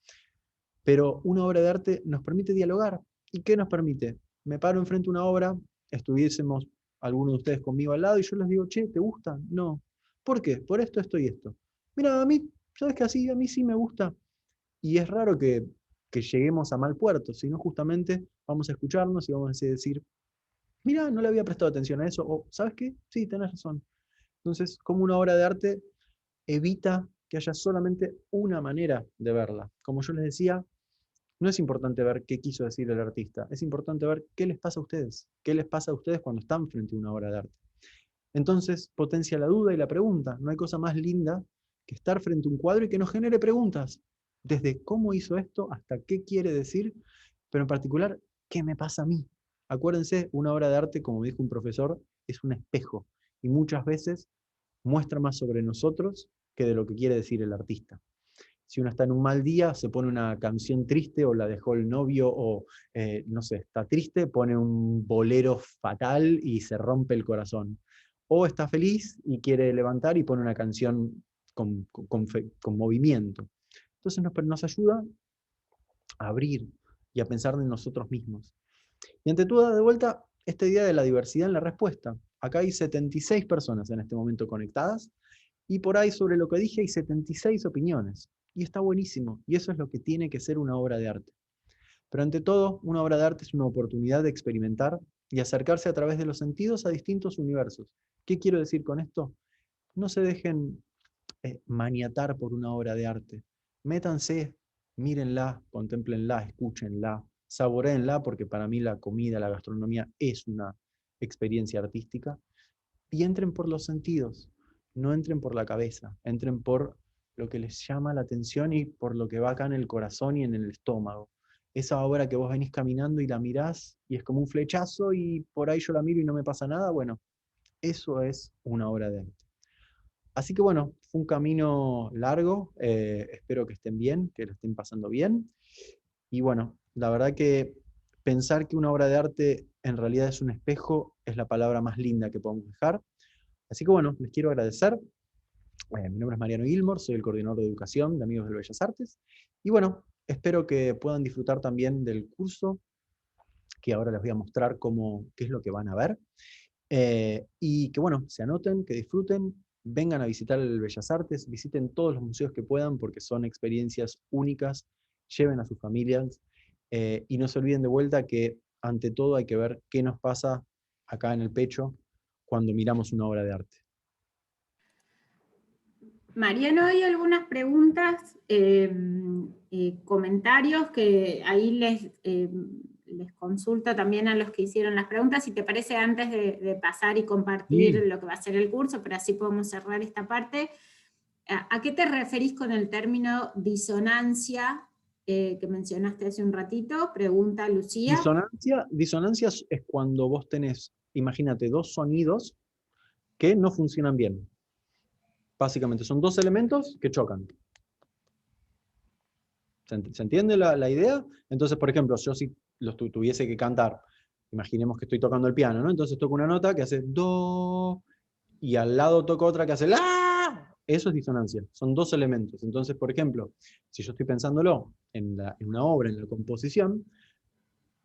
pero una obra de arte nos permite dialogar. ¿Y qué nos permite? Me paro enfrente de una obra, estuviésemos algunos de ustedes conmigo al lado y yo les digo, che, ¿te gusta? No. ¿Por qué? Por esto, esto y esto. Mira, a mí, ¿sabes qué? Así, a mí sí me gusta. Y es raro que lleguemos a mal puerto, sino justamente vamos a escucharnos y vamos a decir, mira, no le había prestado atención a eso, o ¿sabes qué? Sí, tenés razón. Entonces, como una obra de arte evita que haya solamente una manera de verla. Como yo les decía, no es importante ver qué quiso decir el artista, es importante ver qué les pasa a ustedes, qué les pasa a ustedes cuando están frente a una obra de arte. Entonces, potencia la duda y la pregunta. No hay cosa más linda que estar frente a un cuadro y que nos genere preguntas, desde cómo hizo esto hasta qué quiere decir, pero en particular, ¿qué me pasa a mí? Acuérdense, una obra de arte, como dijo un profesor, es un espejo y muchas veces muestra más sobre nosotros que de lo que quiere decir el artista. Si uno está en un mal día, se pone una canción triste o la dejó el novio o, no sé, está triste, pone un bolero fatal y se rompe el corazón. O está feliz y quiere levantar y pone una canción con movimiento. Entonces nos ayuda a abrir y a pensar en nosotros mismos. Y ante todo, de vuelta, este día de la diversidad en la respuesta. Acá hay 76 personas en este momento conectadas y por ahí sobre lo que dije hay 76 opiniones. Y está buenísimo. Y eso es lo que tiene que ser una obra de arte. Pero ante todo, una obra de arte es una oportunidad de experimentar y acercarse a través de los sentidos a distintos universos. ¿Qué quiero decir con esto? No se dejen maniatar por una obra de arte. Métanse, mírenla, contémplenla, escúchenla, saboréenla, porque para mí la comida, la gastronomía es una experiencia artística, y entren por los sentidos, no entren por la cabeza, entren por lo que les llama la atención y por lo que va acá en el corazón y en el estómago. Esa obra que vos venís caminando y la mirás y es como un flechazo y por ahí yo la miro y no me pasa nada, bueno, eso es una obra de arte. Así que bueno, fue un camino largo, espero que estén bien, que lo estén pasando bien. Y bueno, la verdad que pensar que una obra de arte en realidad es un espejo es la palabra más linda que podemos dejar. Así que bueno, les quiero agradecer. Mi nombre es Mariano Gilmore, soy el coordinador de educación de Amigos de Bellas Artes. Y bueno, espero que puedan disfrutar también del curso, que ahora les voy a mostrar qué es lo que van a ver. Y que bueno, se anoten, que disfruten, vengan a visitar el Bellas Artes, visiten todos los museos que puedan porque son experiencias únicas, lleven a sus familias y no se olviden de vuelta que ante todo hay que ver qué nos pasa acá en el pecho cuando miramos una obra de arte. Mariano, hay algunas preguntas, comentarios que ahí les consulto también a los que hicieron las preguntas, si te parece, antes de pasar y compartir Sí. lo que va a ser el curso, pero así podemos cerrar esta parte. ¿A qué te referís con el término disonancia que mencionaste hace un ratito? Pregunta Lucía. Disonancia es cuando vos tenés, imagínate, dos sonidos que no funcionan bien. Básicamente son dos elementos que chocan. ¿Se entiende la idea? Entonces, por ejemplo, yo si tuviese que cantar, imaginemos que estoy tocando el piano, ¿no? Entonces toco una nota que hace do, y al lado toco otra que hace la. Eso es disonancia, son dos elementos. Entonces, por ejemplo, si yo estoy pensándolo en una obra, en la composición,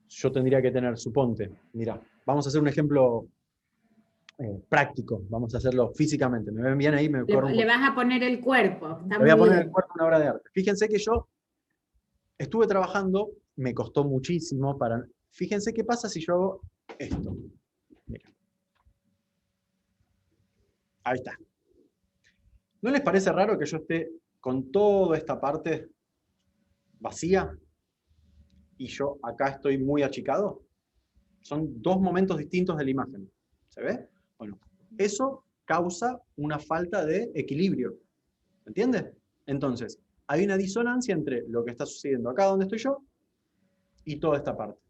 yo tendría que tener, suponte, mira, vamos a hacer un ejemplo práctico, vamos a hacerlo físicamente. ¿Me ven bien ahí? Me corro un Le poco. vas a poner el cuerpo, está Le voy muy a poner el bien. cuerpo una obra de arte. Fíjense que yo estuve trabajando, me costó muchísimo para... Fíjense qué pasa si yo hago esto. Mira. Ahí está. ¿No les parece raro que yo esté con toda esta parte vacía y yo acá estoy muy achicado? Son dos momentos distintos de la imagen. ¿Se ve? Bueno, eso causa una falta de equilibrio. ¿Entiendes? Entonces, hay una disonancia entre lo que está sucediendo acá donde estoy yo y toda esta parte.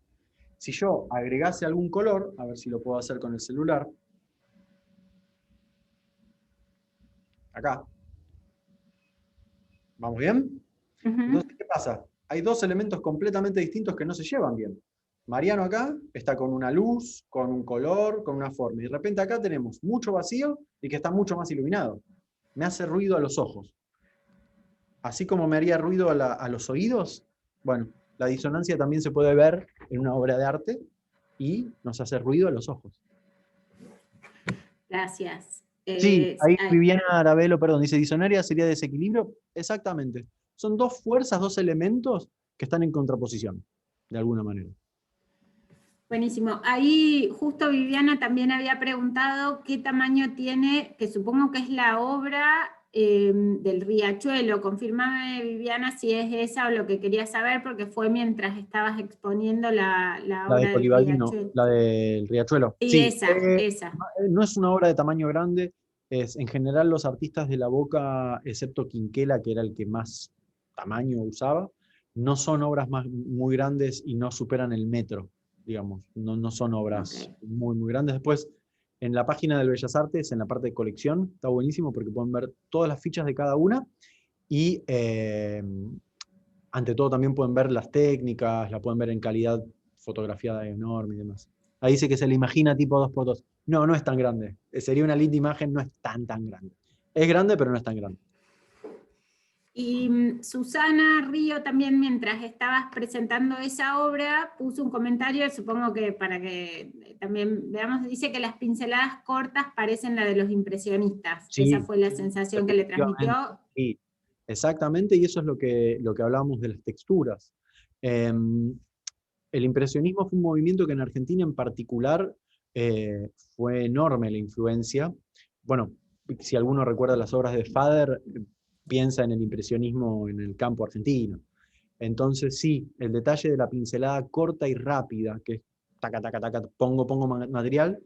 Si yo agregase algún color, a ver si lo puedo hacer con el celular, acá, ¿vamos bien? Entonces, ¿qué pasa? Hay dos elementos completamente distintos que no se llevan bien. Mariano acá está con una luz, con un color, con una forma. Y de repente acá tenemos mucho vacío y que está mucho más iluminado. Me hace ruido a los ojos. Así como me haría ruido a los oídos, bueno, la disonancia también se puede ver en una obra de arte y nos hace ruido a los ojos. Gracias. Sí, ahí Viviana Arabelo, perdón, dice, disonaria sería desequilibrio. Exactamente. Son dos fuerzas, dos elementos que están en contraposición, de alguna manera. Buenísimo. Ahí justo Viviana también había preguntado qué tamaño tiene, que supongo que es la obra del Riachuelo. Confírmame, Viviana, si es esa o lo que quería saber, porque fue mientras estabas exponiendo la La obra de del Polivalino, Riachuelo. la del Riachuelo. Y Sí, esa. no es una obra de tamaño grande. En general los artistas de la Boca, excepto Quinquela, que era el que más tamaño usaba, no son obras muy grandes y no superan el metro, digamos. No son obras muy, muy grandes. Después, en la página del Bellas Artes, en la parte de colección, está buenísimo porque pueden ver todas las fichas de cada una y ante todo también pueden ver las técnicas, la pueden ver en calidad fotografiada enorme y demás. Ahí dice que se le imagina tipo 2x2. No, no es tan grande. Sería una linda imagen, no es tan grande. Es grande, pero no es tan grande. Y Susana Río también, mientras estabas presentando esa obra, puso un comentario, supongo que para que también veamos, dice que las pinceladas cortas parecen la de los impresionistas. Sí, esa fue la sensación que le transmitió. Sí, exactamente, y eso es lo que hablábamos de las texturas. El impresionismo fue un movimiento que en Argentina en particular fue enorme la influencia. Bueno, si alguno recuerda las obras de Fader, piensa en el impresionismo en el campo argentino. Entonces sí, el detalle de la pincelada corta y rápida, que es taca, taca, taca, pongo material,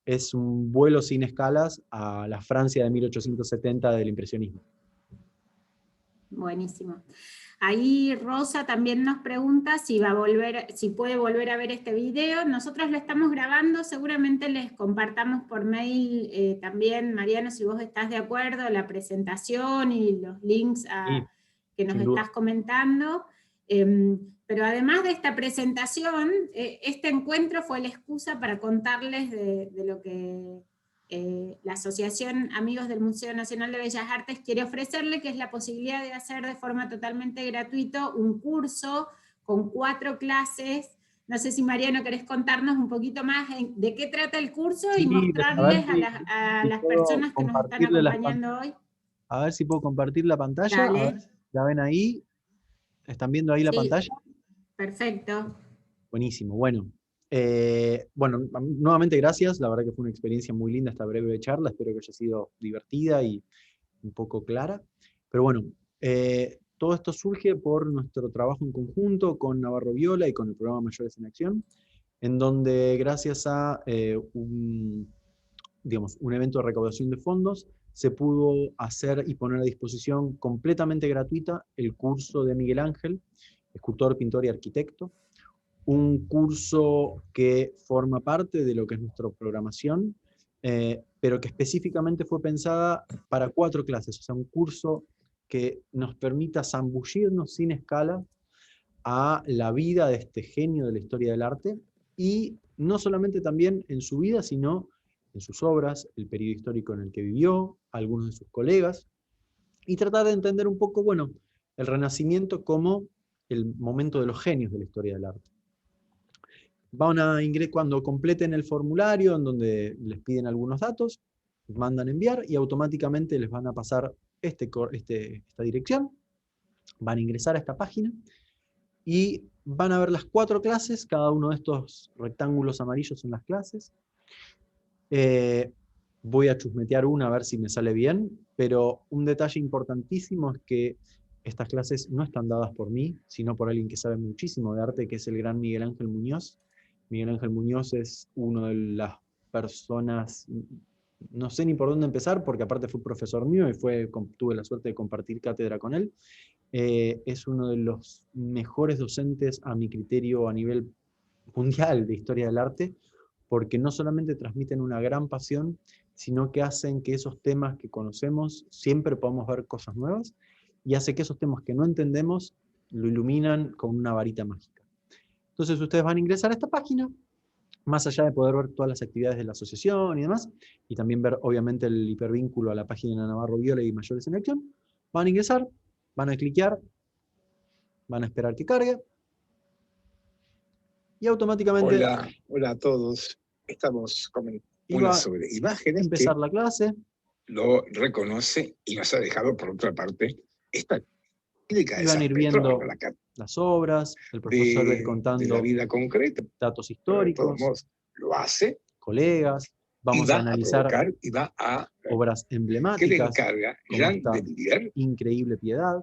es un vuelo sin escalas a la Francia de 1870 del impresionismo. Buenísimo. Ahí Rosa también nos pregunta si puede volver a ver este video. Nosotros lo estamos grabando, seguramente les compartamos por mail también, Mariano, si vos estás de acuerdo, la presentación y los links que nos estás comentando. Pero además de esta presentación, este encuentro fue la excusa para contarles de lo que la Asociación Amigos del Museo Nacional de Bellas Artes quiere ofrecerle, que es la posibilidad de hacer de forma totalmente gratuita un curso con 4 clases. No sé si Mariano querés contarnos un poquito más de qué trata el curso y mostrarles a las personas que nos están acompañando hoy. A ver si puedo compartir la pantalla. Dale. A ver, ¿la ven ahí? ¿Están viendo ahí la pantalla? Perfecto. Buenísimo, bueno. Bueno, nuevamente gracias, la verdad que fue una experiencia muy linda esta breve charla, espero que haya sido divertida y un poco clara. Pero bueno, todo esto surge por nuestro trabajo en conjunto con Navarro Viola y con el programa Mayores en Acción, en donde gracias a un evento de recaudación de fondos, se pudo hacer y poner a disposición completamente gratuita el curso de Miguel Ángel, escultor, pintor y arquitecto, un curso que forma parte de lo que es nuestra programación, pero que específicamente fue pensada para 4 clases, o sea, un curso que nos permita zambullirnos sin escala a la vida de este genio de la historia del arte, y no solamente también en su vida, sino en sus obras, el periodo histórico en el que vivió, algunos de sus colegas, y tratar de entender un poco, bueno, el Renacimiento como el momento de los genios de la historia del arte. Van a ingresar cuando completen el formulario en donde les piden algunos datos, mandan enviar y automáticamente les van a pasar esta dirección, van a ingresar a esta página y van a ver las 4 clases, cada uno de estos rectángulos amarillos son las clases. Voy a chusmetear una a ver si me sale bien, pero un detalle importantísimo es que estas clases no están dadas por mí, sino por alguien que sabe muchísimo de arte, que es el gran Miguel Ángel Muñoz. Miguel Ángel Muñoz es una de las personas, no sé ni por dónde empezar, porque aparte fue profesor mío y tuve la suerte de compartir cátedra con él, es uno de los mejores docentes a mi criterio a nivel mundial de historia del arte, porque no solamente transmiten una gran pasión, sino que hacen que esos temas que conocemos siempre podamos ver cosas nuevas, y hace que esos temas que no entendemos lo iluminan con una varita mágica. Entonces ustedes van a ingresar a esta página, más allá de poder ver todas las actividades de la asociación y demás, y también ver obviamente el hipervínculo a la página de Navarro Viola y Mayores en Acción, van a ingresar, van a cliquear, van a esperar que cargue, y automáticamente Hola, hola a todos. Estamos con iba una sobre imágenes empezar que la clase, lo reconoce y nos ha dejado, por otra parte, esta clínica de iban a San ir Petronio, viendo la las obras, el profesor va a ir de la contando vida concreta, datos pero de todos históricos, modos lo hace colegas, y vamos a va a analizar provocar y va a obras que le emblemáticas, encarga como Jean esta de Villiers increíble Piedad.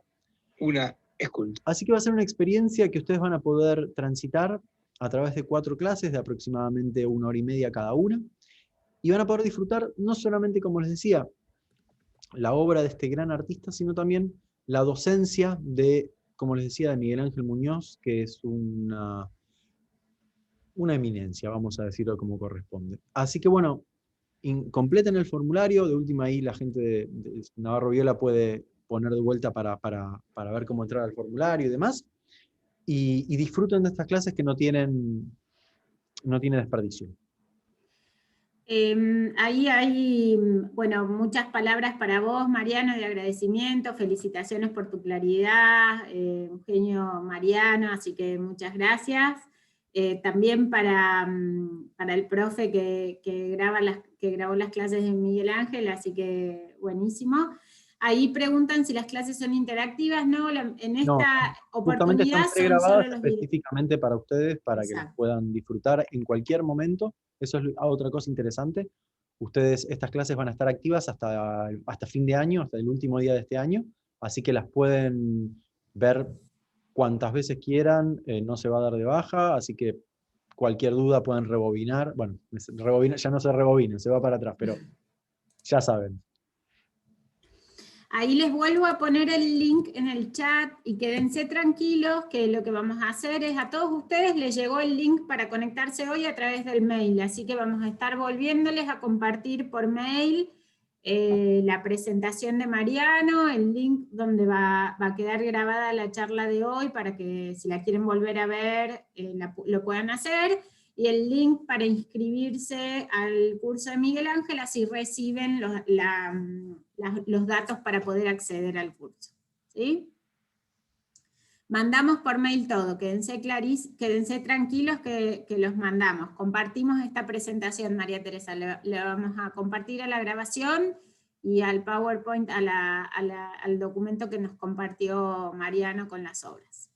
una escultura. Así que va a ser una experiencia que ustedes van a poder transitar a través de 4 clases de aproximadamente 1 hora y media cada una, y van a poder disfrutar no solamente, como les decía, la obra de este gran artista, sino también la docencia de, como les decía, de Miguel Ángel Muñoz, que es una eminencia, vamos a decirlo como corresponde. Así que bueno, completen el formulario, de última ahí la gente de Navarro Viola puede poner de vuelta para ver cómo entrar al formulario y demás, y disfruten de estas clases que no tienen desperdicio. Ahí hay, bueno, muchas palabras para vos, Mariano, de agradecimiento, felicitaciones por tu claridad, un genio Mariano, así que muchas gracias. También para el profe que grabó las clases de Miguel Ángel, así que buenísimo. Ahí preguntan si las clases son interactivas, ¿no? En esta Justamente oportunidad están son solo pregrabadas los videos. específicamente para ustedes, para que las Exacto. puedan disfrutar en cualquier momento. Eso es otra cosa interesante. Ustedes, estas clases van a estar activas hasta fin de año, hasta el último día de este año, así que las pueden ver cuantas veces quieran, no se va a dar de baja, así que cualquier duda pueden rebobinar. Bueno, ya no se rebobina, se va para atrás, pero ya saben. Ahí les vuelvo a poner el link en el chat y quédense tranquilos que lo que vamos a hacer es a todos ustedes les llegó el link para conectarse hoy a través del mail, así que vamos a estar volviéndoles a compartir por mail la presentación de Mariano, el link donde va a quedar grabada la charla de hoy para que si la quieren volver a ver lo puedan hacer, y el link para inscribirse al curso de Miguel Ángel, así reciben los datos para poder acceder al curso. ¿Sí? Mandamos por mail todo, quédense tranquilos que los mandamos. Compartimos esta presentación, María Teresa, le vamos a compartir a la grabación y al PowerPoint, al documento que nos compartió Mariano con las obras.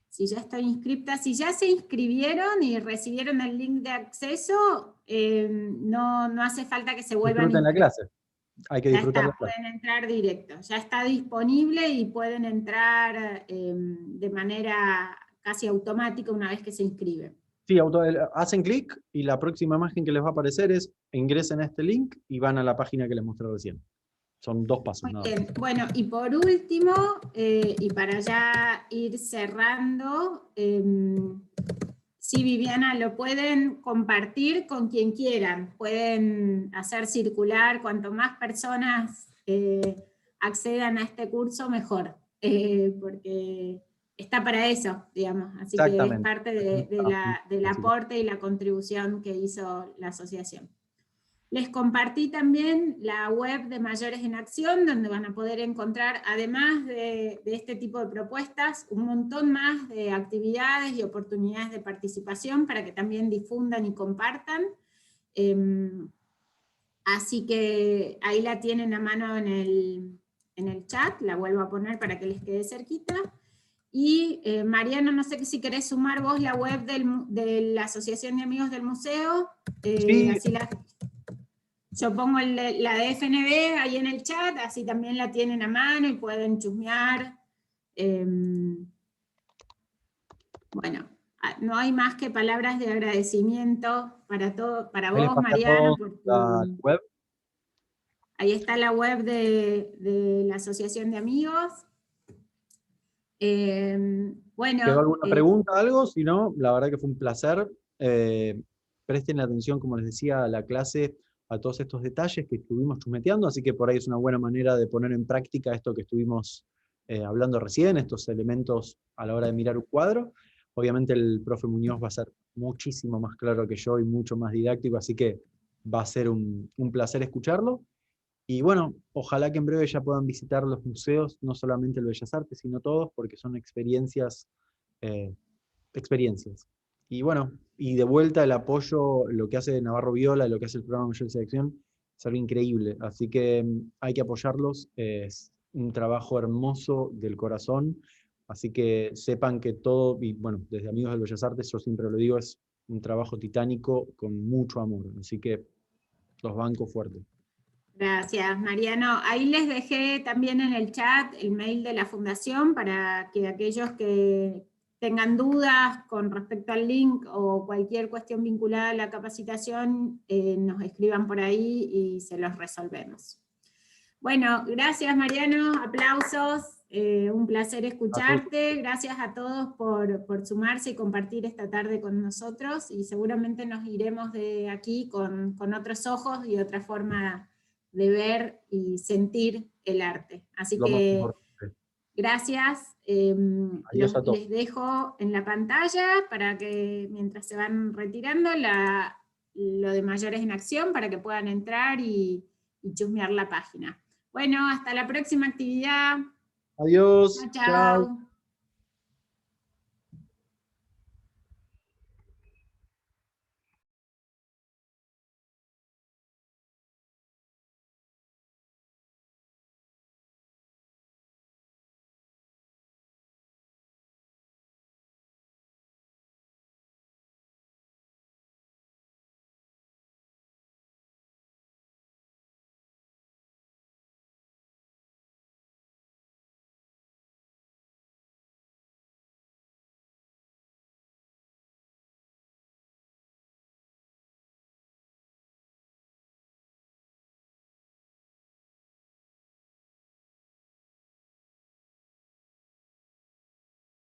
Si ya estoy inscripta, si ya se inscribieron y recibieron el link de acceso, no hace falta que se vuelvan a Disfruten la inscribir. clase. Hay que Ya disfrutar la está, clase. pueden entrar directo. Ya está disponible y pueden entrar de manera casi automática una vez que se inscriben. Sí, hacen clic y la próxima imagen que les va a aparecer es ingresen a este link y van a la página que les mostré recién. Son 2 pasos. Muy bien. Bueno, y por último, y para ya ir cerrando, sí, Viviana, lo pueden compartir con quien quieran, pueden hacer circular, cuanto más personas accedan a este curso, mejor, porque está para eso, digamos, así que es parte del aporte y la contribución que hizo la asociación. Les compartí también la web de Mayores en Acción, donde van a poder encontrar, además de este tipo de propuestas, un montón más de actividades y oportunidades de participación para que también difundan y compartan. Así que ahí la tienen a mano en el chat, la vuelvo a poner para que les quede cerquita. Y Mariano, no sé si querés sumar vos la web de la Asociación de Amigos del Museo, Sí. así yo pongo la de FNB ahí en el chat, así también la tienen a mano y pueden chusmear. Bueno, no hay más que palabras de agradecimiento para vos, Mariano. La web. Ahí está la web de la Asociación de Amigos. Bueno, ¿Quedó alguna pregunta, algo? Si no, la verdad que fue un placer. Presten atención, como les decía, a la clase, a todos estos detalles que estuvimos chumeteando, así que por ahí es una buena manera de poner en práctica esto que estuvimos hablando recién, estos elementos a la hora de mirar un cuadro. Obviamente el profe Muñoz va a ser muchísimo más claro que yo y mucho más didáctico, así que va a ser un placer escucharlo. Y bueno, ojalá que en breve ya puedan visitar los museos, no solamente el Bellas Artes, sino todos, porque son experiencias. eh, experiencias. Y bueno, y de vuelta el apoyo, lo que hace Navarro Viola, lo que hace el programa Mayor de Selección, es algo increíble. Así que hay que apoyarlos, es un trabajo hermoso del corazón. Así que sepan que todo, y bueno, desde Amigos del Bellas Artes, yo siempre lo digo, es un trabajo titánico con mucho amor. Así que los banco fuerte. Gracias, Mariano. Ahí les dejé también en el chat el mail de la Fundación para que aquellos que tengan dudas con respecto al link o cualquier cuestión vinculada a la capacitación, nos escriban por ahí y se los resolvemos. Bueno, gracias Mariano, aplausos, un placer escucharte, gracias a todos por sumarse y compartir esta tarde con nosotros, y seguramente nos iremos de aquí con otros ojos y otra forma de ver y sentir el arte. Así Lo más que importante. gracias, Adiós a todos. les dejo en la pantalla para que mientras se van retirando lo de Mayores en Acción para que puedan entrar y chusmear la página. Bueno, hasta la próxima actividad. Adiós. Chao, Chao. chao.